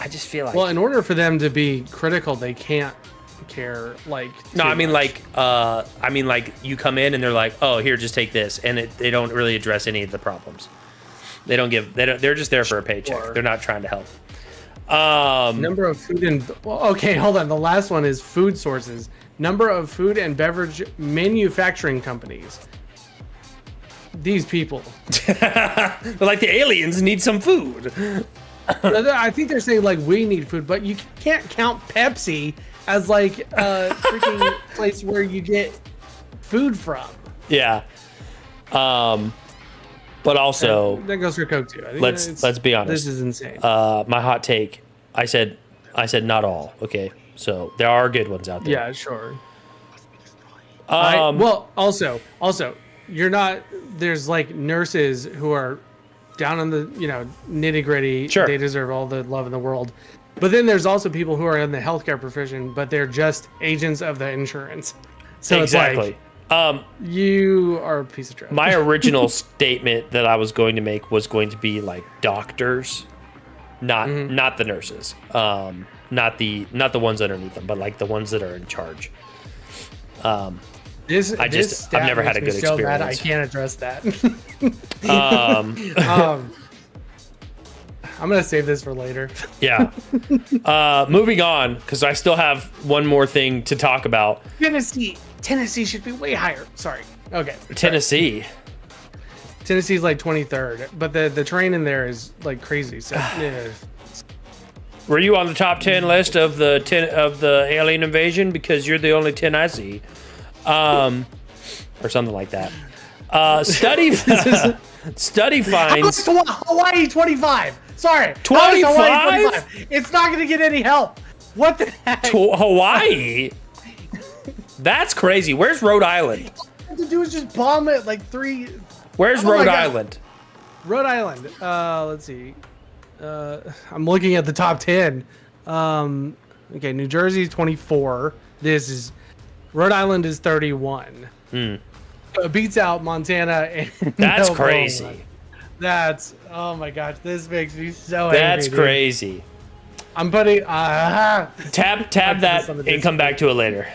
just feel like. Well, in order for them to be critical, they can't care. Like no, I mean like you come in and they're like, oh, here, just take this, and they don't really address any of the problems. They're just there for a paycheck. Sure. They're not trying to help. Number of food and okay, hold on. The last one is food sources. Number of food and beverage manufacturing companies. These people. They're like the aliens need some food. I think they're saying like we need food, but you can't count Pepsi as like a freaking place where you get food from. Yeah. But also that goes for Coke too. I think let's be honest. This is insane. My hot take. I said not all. Okay, so there are good ones out there. Yeah, sure. Well, also, you're not. There's like nurses who are down on the nitty gritty. Sure. They deserve all the love in the world. But then there's also people who are in the healthcare profession, but they're just agents of the insurance. So exactly. It's like, you are a piece of trash. My original statement that I was going to make was going to be like doctors, not the nurses, not the ones underneath them, but like the ones that are in charge. I've never had a good experience. Bad, I can't address that. I'm gonna save this for later. Yeah. Moving on, because I still have one more thing to talk about. Tennessee should be way higher. Sorry. Okay. Tennessee's like 23rd, but the train in there is like crazy. So yeah. Were you on the top 10 list of the alien invasion? Because you're the only 10 I see, or something like that. Study finds Hawaii 25. Sorry, 25. It's not gonna get any help. What the heck? Hawaii. That's crazy. Where's Rhode Island? All you have to do is just bomb it like 3. Where's Rhode Island? Rhode Island. Let's see. I'm looking at the top 10. Okay, New Jersey is 24. Rhode Island is 31. It beats out Montana and That's Oklahoma. crazy. Oh my gosh, this makes me so That's angry. crazy. I'm putting tab that and come back to it later.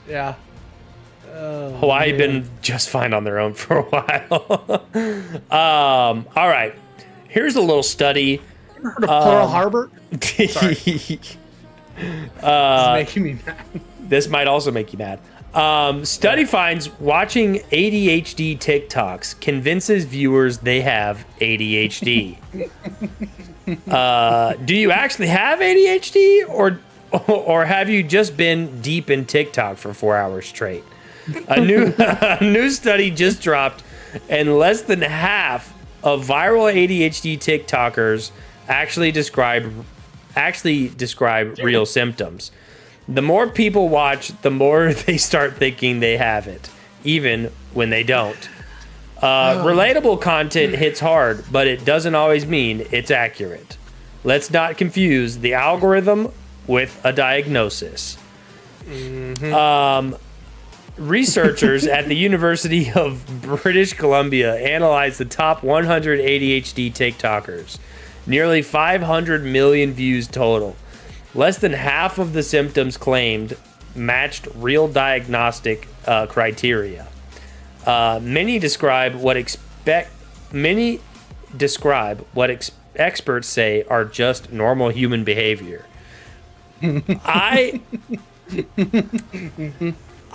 Yeah. Hawaii been just fine on their own for a while. All right. Here's a little study. Heard of Pearl Harbor? Sorry. This is making me mad. This might also make you mad. Study finds watching ADHD TikToks convinces viewers they have ADHD. Do you actually have ADHD, or have you just been deep in TikTok for 4 hours straight? A new study just dropped, and less than half of viral ADHD TikTokers actually describe real symptoms. The more people watch, the more they start thinking they have it, even when they don't. Relatable content hits hard, but it doesn't always mean it's accurate. Let's not confuse the algorithm with a diagnosis. Researchers at the University of British Columbia analyzed the top 100 ADHD TikTokers. Nearly 500 million views total. Less than half of the symptoms claimed matched real diagnostic criteria. Many describe what experts say are just normal human behavior.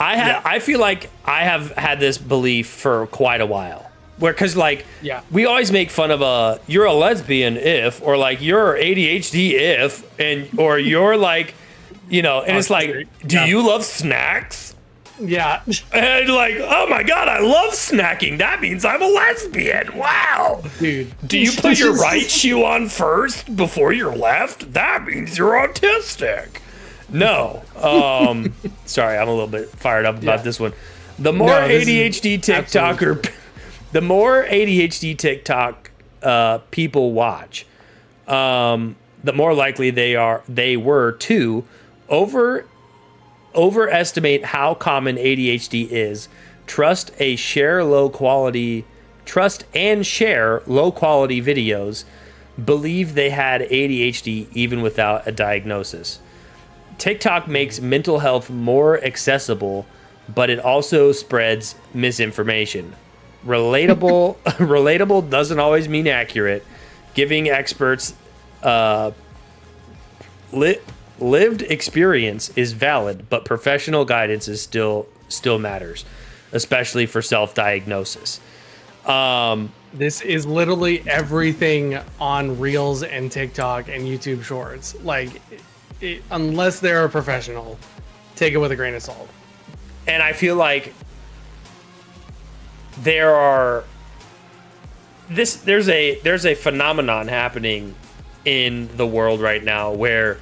I feel like I have had this belief for quite a while. Because we always make fun of you're a lesbian if, or like you're ADHD if, or you're like, and it's like, do you love snacks? Yeah. And like, oh my God, I love snacking. That means I'm a lesbian. Wow. Dude. Do you put your right shoe on first before your left? That means you're autistic. No. Sorry, I'm a little bit fired up about this one. The more ADHD TikTok people watch, the more likely they were to overestimate how common ADHD is, trust and share low quality videos, believe they had ADHD even without a diagnosis. TikTok makes mental health more accessible, but it also spreads misinformation. Relatable doesn't always mean accurate. Giving experts lived experience is valid, but professional guidance is still matters, especially for self-diagnosis. This is literally everything on Reels and TikTok and YouTube Shorts. Unless they're a professional, take it with a grain of salt. And I feel like there's a phenomenon happening in the world right now where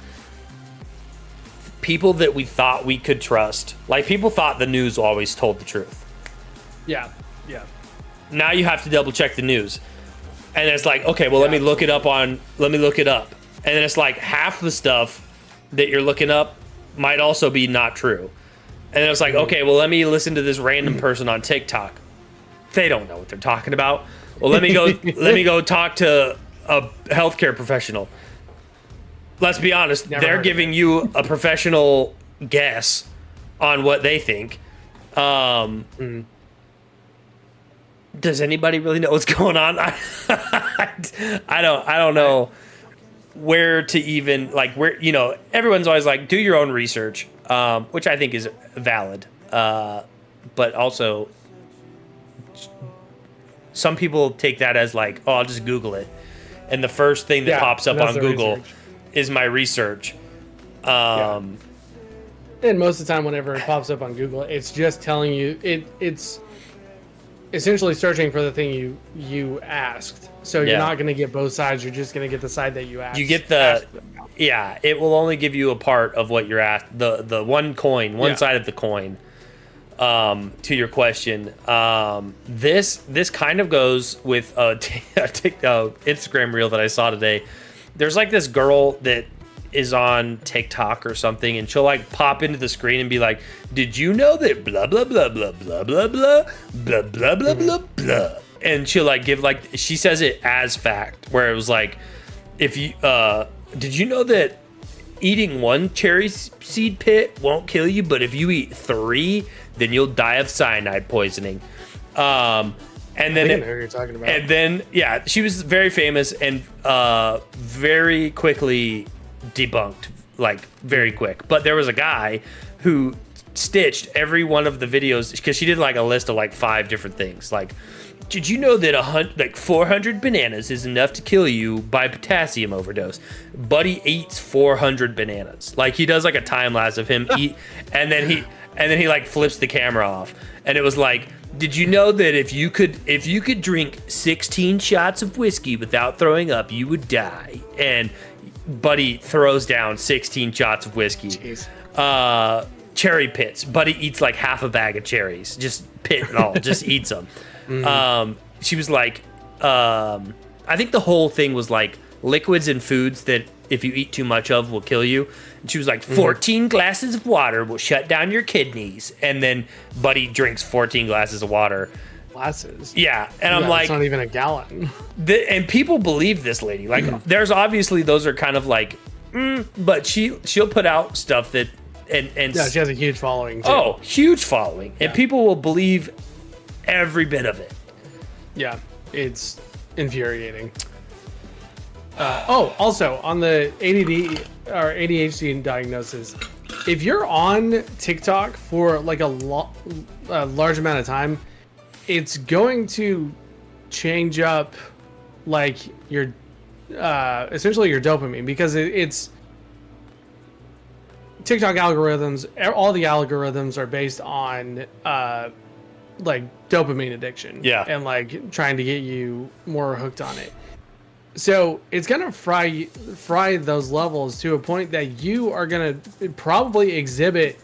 people that we thought we could trust, like people thought the news always told the truth. Yeah. Now you have to double check the news. And it's like, okay, well, let me look it up. And then it's like half the stuff that you're looking up might also be not true. And then it's like, okay, well, let me listen to this random person on TikTok. They don't know what they're talking about. Well, let me go talk to a healthcare professional. Let's be honest, they're giving you a professional guess on what they think. Does anybody really know what's going on? I don't know where to even everyone's always like, do your own research, which I think is valid. But also some people take that as like, oh, I'll just Google it. And the first thing that pops up on Google is my research. And most of the time, whenever it pops up on Google, it's just telling you it's essentially searching for the thing you asked. So you're not going to get both sides. You're just going to get the side that you asked. You get it will only give you a part of what you're asked. The one side of the coin. To your question, this kind of goes with a Instagram reel that I saw today. There's like this girl that is on TikTok or something, and she'll like pop into the screen and be like, "Did you know that blah blah blah blah blah blah blah blah blah blah blah blah?" And she'll like give like she says it as fact, where it was like, if you did you know that eating one cherry seed pit won't kill you, but if you eat 3, then you'll die of cyanide poisoning. And then I know who you're talking about. And then she was very famous and very quickly debunked, like very quick. But there was a guy who stitched every one of the videos because she did like a list of like 5 different things. Like, did you know that 400 bananas is enough to kill you by potassium overdose? Buddy eats 400 bananas. Like he does like a time lapse of him eat, and then he like flips the camera off, and it was like, did you know that if you could drink 16 shots of whiskey without throwing up, you would die? And Buddy throws down 16 shots of whiskey. Jeez. Cherry pits. Buddy eats like half a bag of cherries, just pit and all, just eats them. She was like, I think the whole thing was like liquids and foods that if you eat too much of will kill you. And she was like, 14 glasses of water will shut down your kidneys. And then Buddy drinks 14 glasses of water. Glasses? Yeah. And I'm like, it's not even a gallon. And people believe this lady. Like, there's obviously those are kind of like, but she'll put out stuff that, and yeah, she has a huge following too. Oh, huge following. And people will believe every bit of it. Yeah, it's infuriating. Also on the ADD or ADHD diagnosis, if you're on TikTok for like a large amount of time, it's going to change up like your essentially your dopamine, because it's TikTok algorithms. All the algorithms are based on like dopamine addiction, and like trying to get you more hooked on it. So it's gonna fry those levels to a point that you are gonna probably exhibit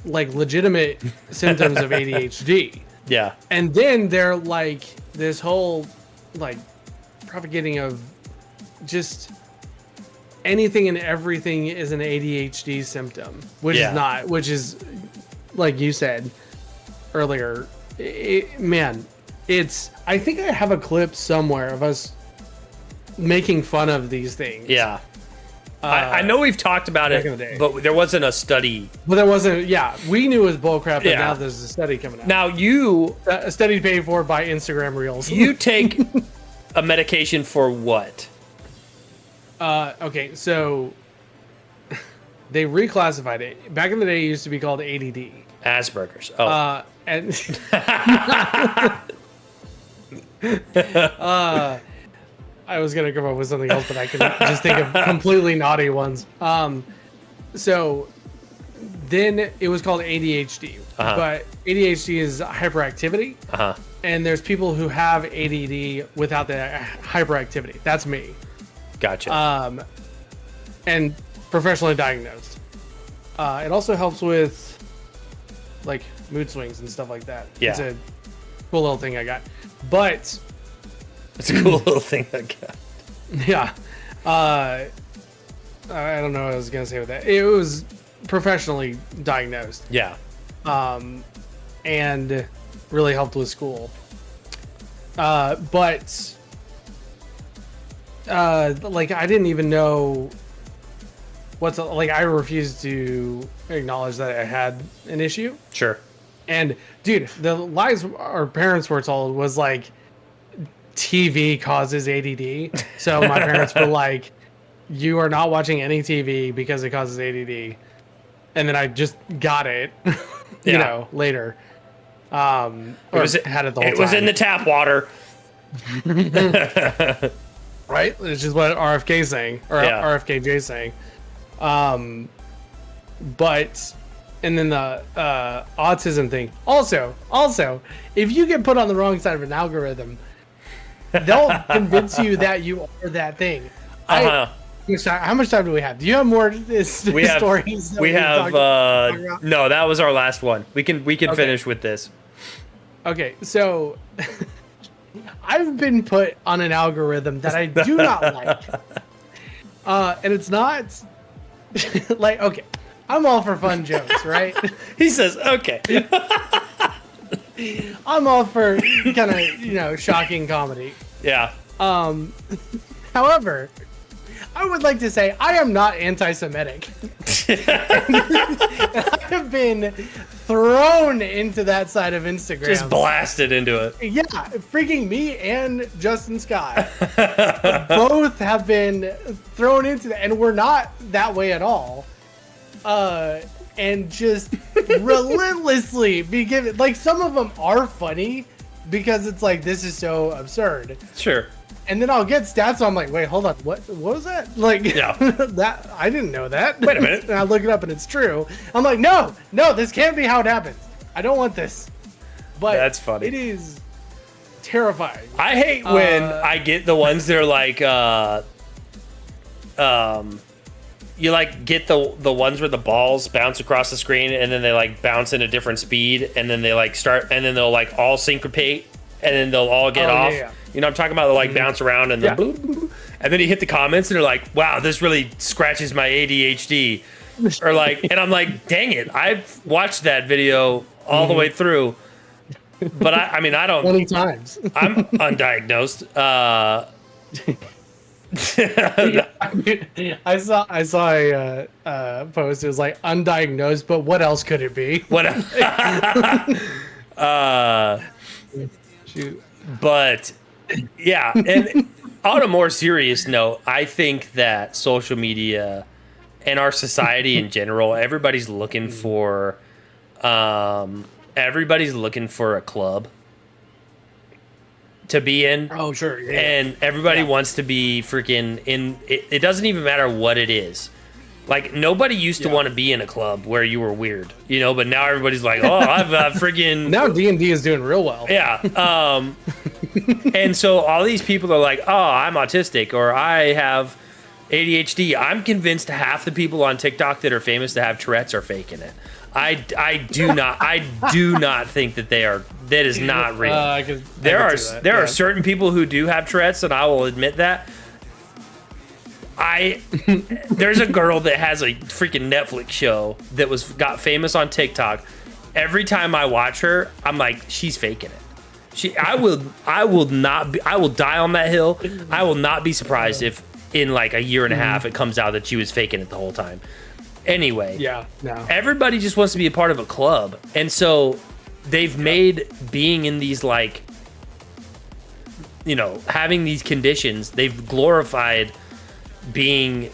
like legitimate symptoms of ADHD. Yeah. And then they're like this whole like propagating of just anything and everything is an ADHD symptom, which is not, which is like you said earlier, it's, I think I have a clip somewhere of us making fun of these things. Yeah. I know we've talked about it, but there wasn't a study. Well, there wasn't. Yeah, we knew it was bullcrap, but now there's a study coming out. Now a study paid for by Instagram Reels. You take a medication for what? Okay, so they reclassified it. Back in the day, it used to be called ADD. Asperger's. Oh. And I was gonna come up with something else, but I can just think of completely naughty ones. So then it was called ADHD, but ADHD is hyperactivity, and there's people who have ADD without the hyperactivity. That's me. Gotcha. And professionally diagnosed. It also helps with like mood swings and stuff like that. Yeah. It's a cool little thing I got. But it's a cool little thing I got. Yeah. I don't know what I was going to say with that. It was professionally diagnosed. Yeah. And really helped with school. But like I didn't even know I refused to acknowledge that I had an issue. Sure. And dude, the lies our parents were told was like TV causes ADD. So my parents were like, you are not watching any TV because it causes ADD. And then I just got it, you know, later. Had it the whole time. It was in the tap water. right? Which is what RFK is saying, or RFKJ is saying. But, and then the autism thing. Also, if you get put on the wrong side of an algorithm, they'll convince you that you are that thing. How much time do we have? Do you have more stories? We have. No, that was our last one. We can finish with this. Okay, so I've been put on an algorithm that I do not like, and it's not like, okay, I'm all for fun jokes, right? He says, okay. I'm all for kind of shocking comedy. Yeah. However, I would like to say I am not anti-Semitic. I have been thrown into that side of Instagram. Just blasted into it. Yeah, freaking me and Justin Scott both have been thrown into that, and we're not that way at all. And just relentlessly be given, like, some of them are funny because it's like, this is so absurd. Sure. And then I'll get stats, so I'm like, wait, hold on, what was that? Like, yeah. that I didn't know that. Wait a minute. And I look it up and it's true. I'm like, no, this can't be how it happens. I don't want this. But that's funny. It is terrifying. I hate when I get the ones that are like, you like get the ones where the balls bounce across the screen and then they like bounce in a different speed and then they like start and then they'll like all syncopate and then they'll all get off. Yeah. You know what I'm talking about? They'll like bounce around and then and then you hit the comments and they're like, wow, this really scratches my ADHD. Or like, and I'm like, dang it, I've watched that video all the way through. But I mean, I don't. 20 times. I'm undiagnosed. I saw a post. It was like undiagnosed, but what else could it be? What? Shoot. But yeah, and on a more serious note, I think that social media and our society in general, everybody's looking for a club to be in. Oh, sure. Yeah. And everybody wants to be freaking in. It doesn't even matter what it is. Like, nobody used to want to be in a club where you were weird, you know, but now everybody's like, oh, I've freaking... Now D&D is doing real well. Yeah. And so all these people are like, oh, I'm autistic or I have ADHD. I'm convinced half the people on TikTok that are famous to have Tourette's are faking it. I do not think that they are. That is not real. There are certain people who do have Tourette's, and I will admit that. There's a girl that has a freaking Netflix show that got famous on TikTok. Every time I watch her, I'm like, she's faking it. I will die on that hill. I will not be surprised if in like a year and a half it comes out that she was faking it the whole time. Anyway, everybody just wants to be a part of a club, and so they've made being in these, like, you know, having these conditions, they've glorified being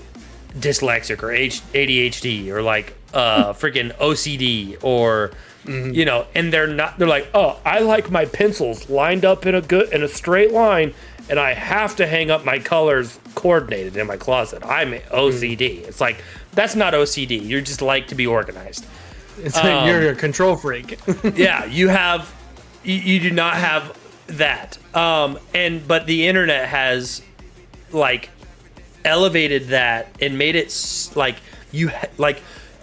dyslexic or ADHD or like freaking OCD or you know, and they're like, oh, I like my pencils lined up in a straight line, and I have to hang up my colors coordinated in my closet. I'm OCD. It's like, that's not OCD. You just like to be organized. It's like you're a control freak. Yeah, you do not have that. But the internet has like elevated that and made it like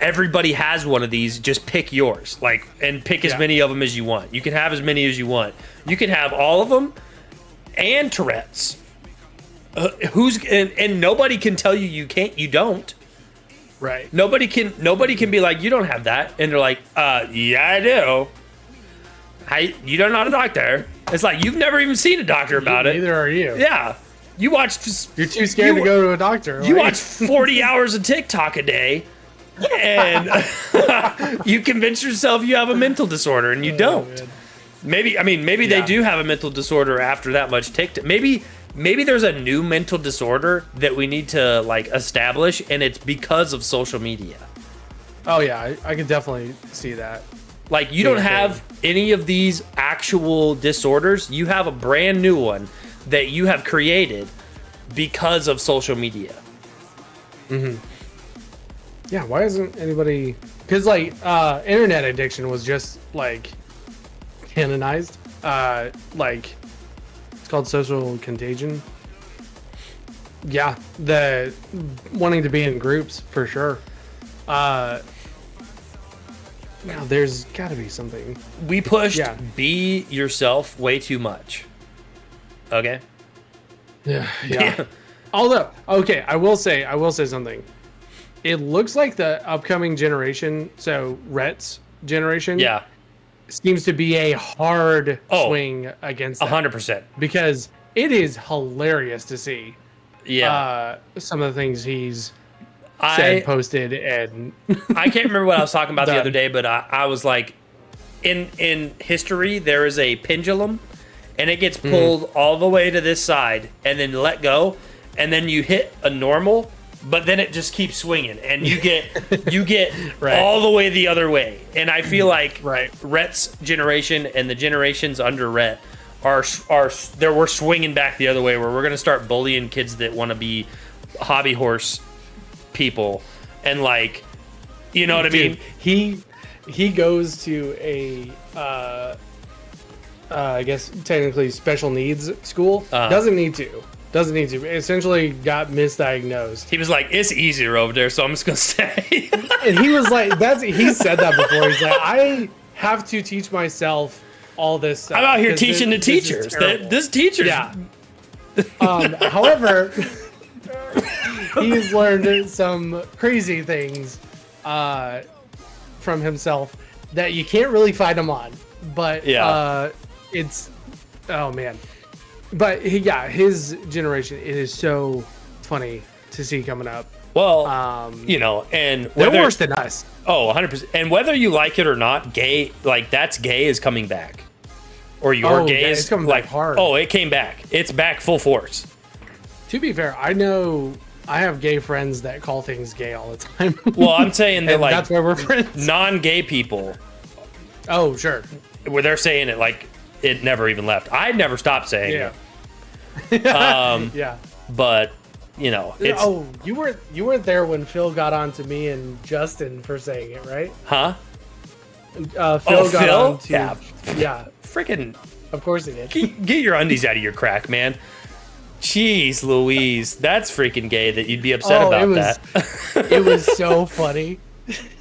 everybody has one of these. Just pick yours, like, and pick as many of them as you want. You can have as many as you want. You can have all of them and Tourette's. And nobody can tell you you can't. You don't. Right. Nobody can be like, you don't have that, and they're like, yeah, I do. You don't know a doctor. It's like, you've never even seen a doctor about it. Neither are you. Yeah. You're too scared to go to a doctor. You watch 40 hours of TikTok a day, and you convince yourself you have a mental disorder, and you don't. Man. Maybe they do have a mental disorder after that much TikTok. Maybe there's a new mental disorder that we need to like establish, and it's because of social media. Oh yeah, I can definitely see that. Like, you don't have any of these actual disorders. You have a brand new one that you have created because of social media. Yeah, why isn't anybody? Because like internet addiction was just like canonized. Like it's called social contagion. Yeah, the wanting to be in groups for sure. Now there's got to be something. We pushed be yourself way too much. Okay. Yeah. Although, okay, I will say something. It looks like the upcoming generation, so Rhett's generation, seems to be a hard swing against that. 100%. Because it is hilarious to see some of the things he's said, posted, and I can't remember what I was talking about the other day, but I was like, in history, there is a pendulum, and it gets pulled all the way to this side, and then let go, and then you hit a normal, but then it just keeps swinging, and you get all the way the other way. And I feel like Rhett's generation and the generations under Rhett are we're swinging back the other way, where we're gonna start bullying kids that want to be hobby horse people, and like, you know what I mean? He goes to a I guess technically special needs school. Doesn't need to. Essentially got misdiagnosed. He was like, it's easier over there, so I'm just gonna stay. And he was like, he said that before. He's like, I have to teach myself all this stuff. I'm out here teaching the teachers. This teacher's... Yeah. However, he's learned some crazy things from himself that you can't really fight him on. But it's... Oh, man. But his generation, it is so funny to see coming up. Well, you know, and they're worse than us. Oh, 100%. And whether you like it or not, gay, like that's gay is coming back. Or your gay is coming like back hard. Oh, it came back. It's back full force. To be fair, I know I have gay friends that call things gay all the time. Well, I'm saying that like that's why we're friends. Non-gay people. Oh, sure. Where they're saying it like it never even left. I never stopped saying it. Yeah. But you know, it's... you weren't there when Phil got on to me and Justin for saying it, right? Huh? Phil got on to yeah. Freaking, of course he did. Get your undies out of your crack, man. Jeez Louise, that's freaking gay that you'd be upset about that. It was so funny.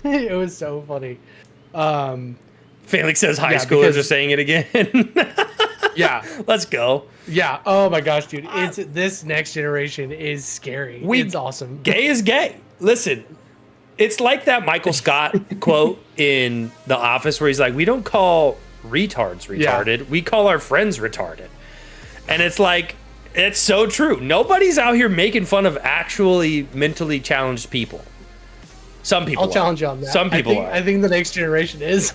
It was so funny. Felix says high schoolers are saying it again. Yeah. Let's go. Yeah. Oh my gosh, dude. This next generation is scary. It's awesome. Gay is gay. Listen, it's like that Michael Scott quote in The Office where he's like, we don't call retards retarded. We call our friends retarded. And it's like, it's so true. Nobody's out here making fun of actually mentally challenged people. Some people I'll challenge you on that. Some people are. I think the next generation is.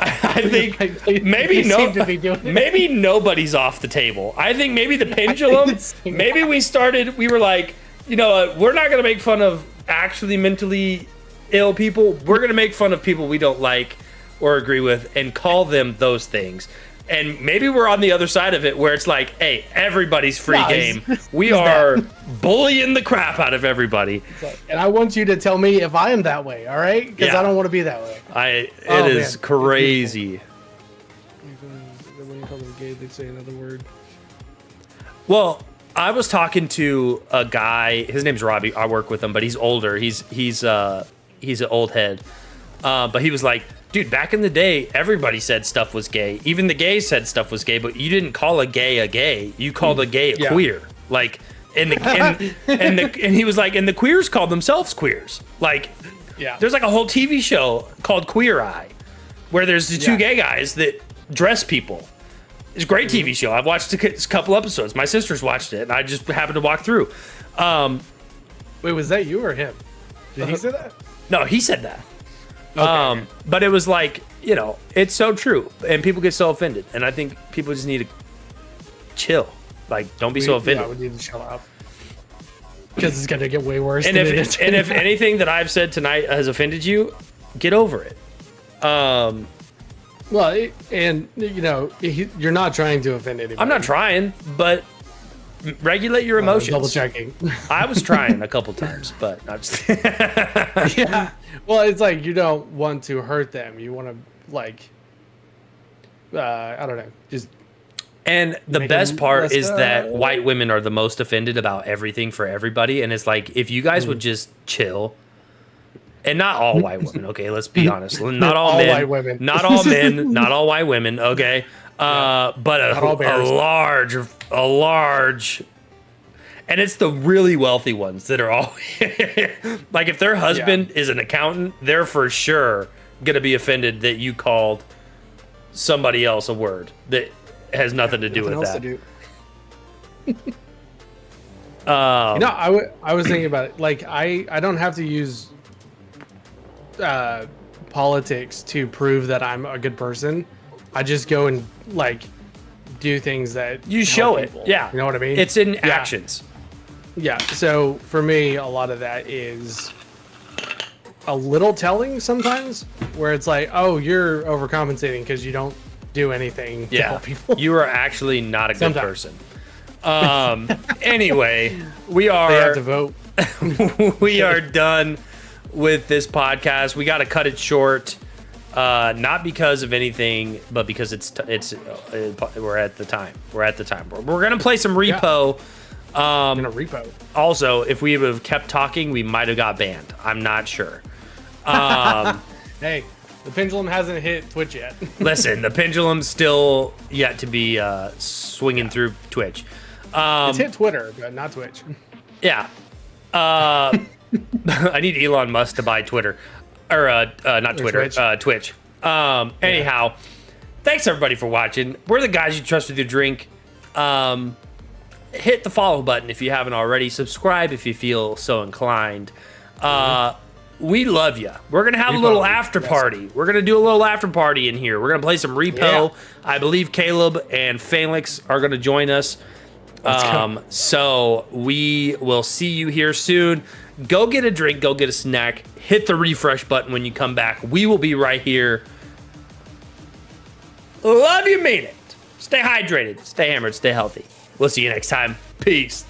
I think maybe nobody's off the table. I think maybe the pendulum, maybe we were like, you know, we're not going to make fun of actually mentally ill people. We're going to make fun of people we don't like or agree with and call them those things. And maybe we're on the other side of it where it's like, hey, everybody's free game. We are bullying the crap out of everybody. And I want you to tell me if I am that way, all right? Because I don't want to be that way. It is crazy. When you call them gay, they say another word. Well, I was talking to a guy. His name's Robbie. I work with him, but he's older. He's an old head. But he was like, dude, back in the day, everybody said stuff was gay. Even the gays said stuff was gay, but you didn't call a gay. You called a gay a queer. Like, and he was like, and the queers called themselves queers. Like, there's like a whole TV show called Queer Eye, where there's the two gay guys that dress people. It's a great TV show. I've watched a couple episodes. My sister's watched it, and I just happened to walk through. Wait, was that you or him? Did he say that? No, he said that. Okay. But it was like, you know, it's so true, and people get so offended, and I think people just need to chill. Like, don't be so offended. Yeah, we need to chill out because it's gonna get way worse. And if anything that I've said tonight has offended you, get over it. Well, and you know, you're not trying to offend anybody. I'm not trying, but regulate your emotions. Double checking. I was trying a couple times, but not just. Yeah. Well, it's like you don't want to hurt them. You want to like, I don't know, just. And the best part is that white women are the most offended about everything for everybody, and it's like if you guys would just chill. And not all white women, okay? Let's be honest. Not all men. White women. Not all men. Not all white women, okay? But a large, and it's the really wealthy ones that are all like if their husband is an accountant, they're for sure gonna be offended that you called somebody else a word that has nothing to do with that. I was thinking about it. Like I don't have to use politics to prove that I'm a good person. I just go and like do things that you show it. Yeah, you know what I mean. It's in actions. Yeah. So for me, a lot of that is a little telling sometimes, where it's like, oh, you're overcompensating because you don't do anything to help people. You are actually not a good person. Anyway, we are. They have to vote. We are done with this podcast. We got to cut it short, not because of anything, but because we're at the time. We're gonna play some repo. Repo. Also, if we would have kept talking, we might have got banned. I'm not sure. Hey, the pendulum hasn't hit Twitch yet. Listen, the pendulum's still yet to be swinging through Twitch. It's hit Twitter, but not Twitch. Yeah. I need Elon Musk to buy Twitter. Or, not Twitter, Twitch. Anyhow, thanks everybody for watching. We're the guys you trust with your drink. Hit the follow button if you haven't already. Subscribe if you feel so inclined. We love you. We're going to have a little after party. We're going to do a little after party in here. We're going to play some repo. Yeah. I believe Caleb and Felix are going to join us. So we will see you here soon. Go get a drink, go get a snack, hit the refresh button when you come back. We will be right here. Love you, mean it. Stay hydrated, stay hammered, stay healthy. We'll see you next time. Peace.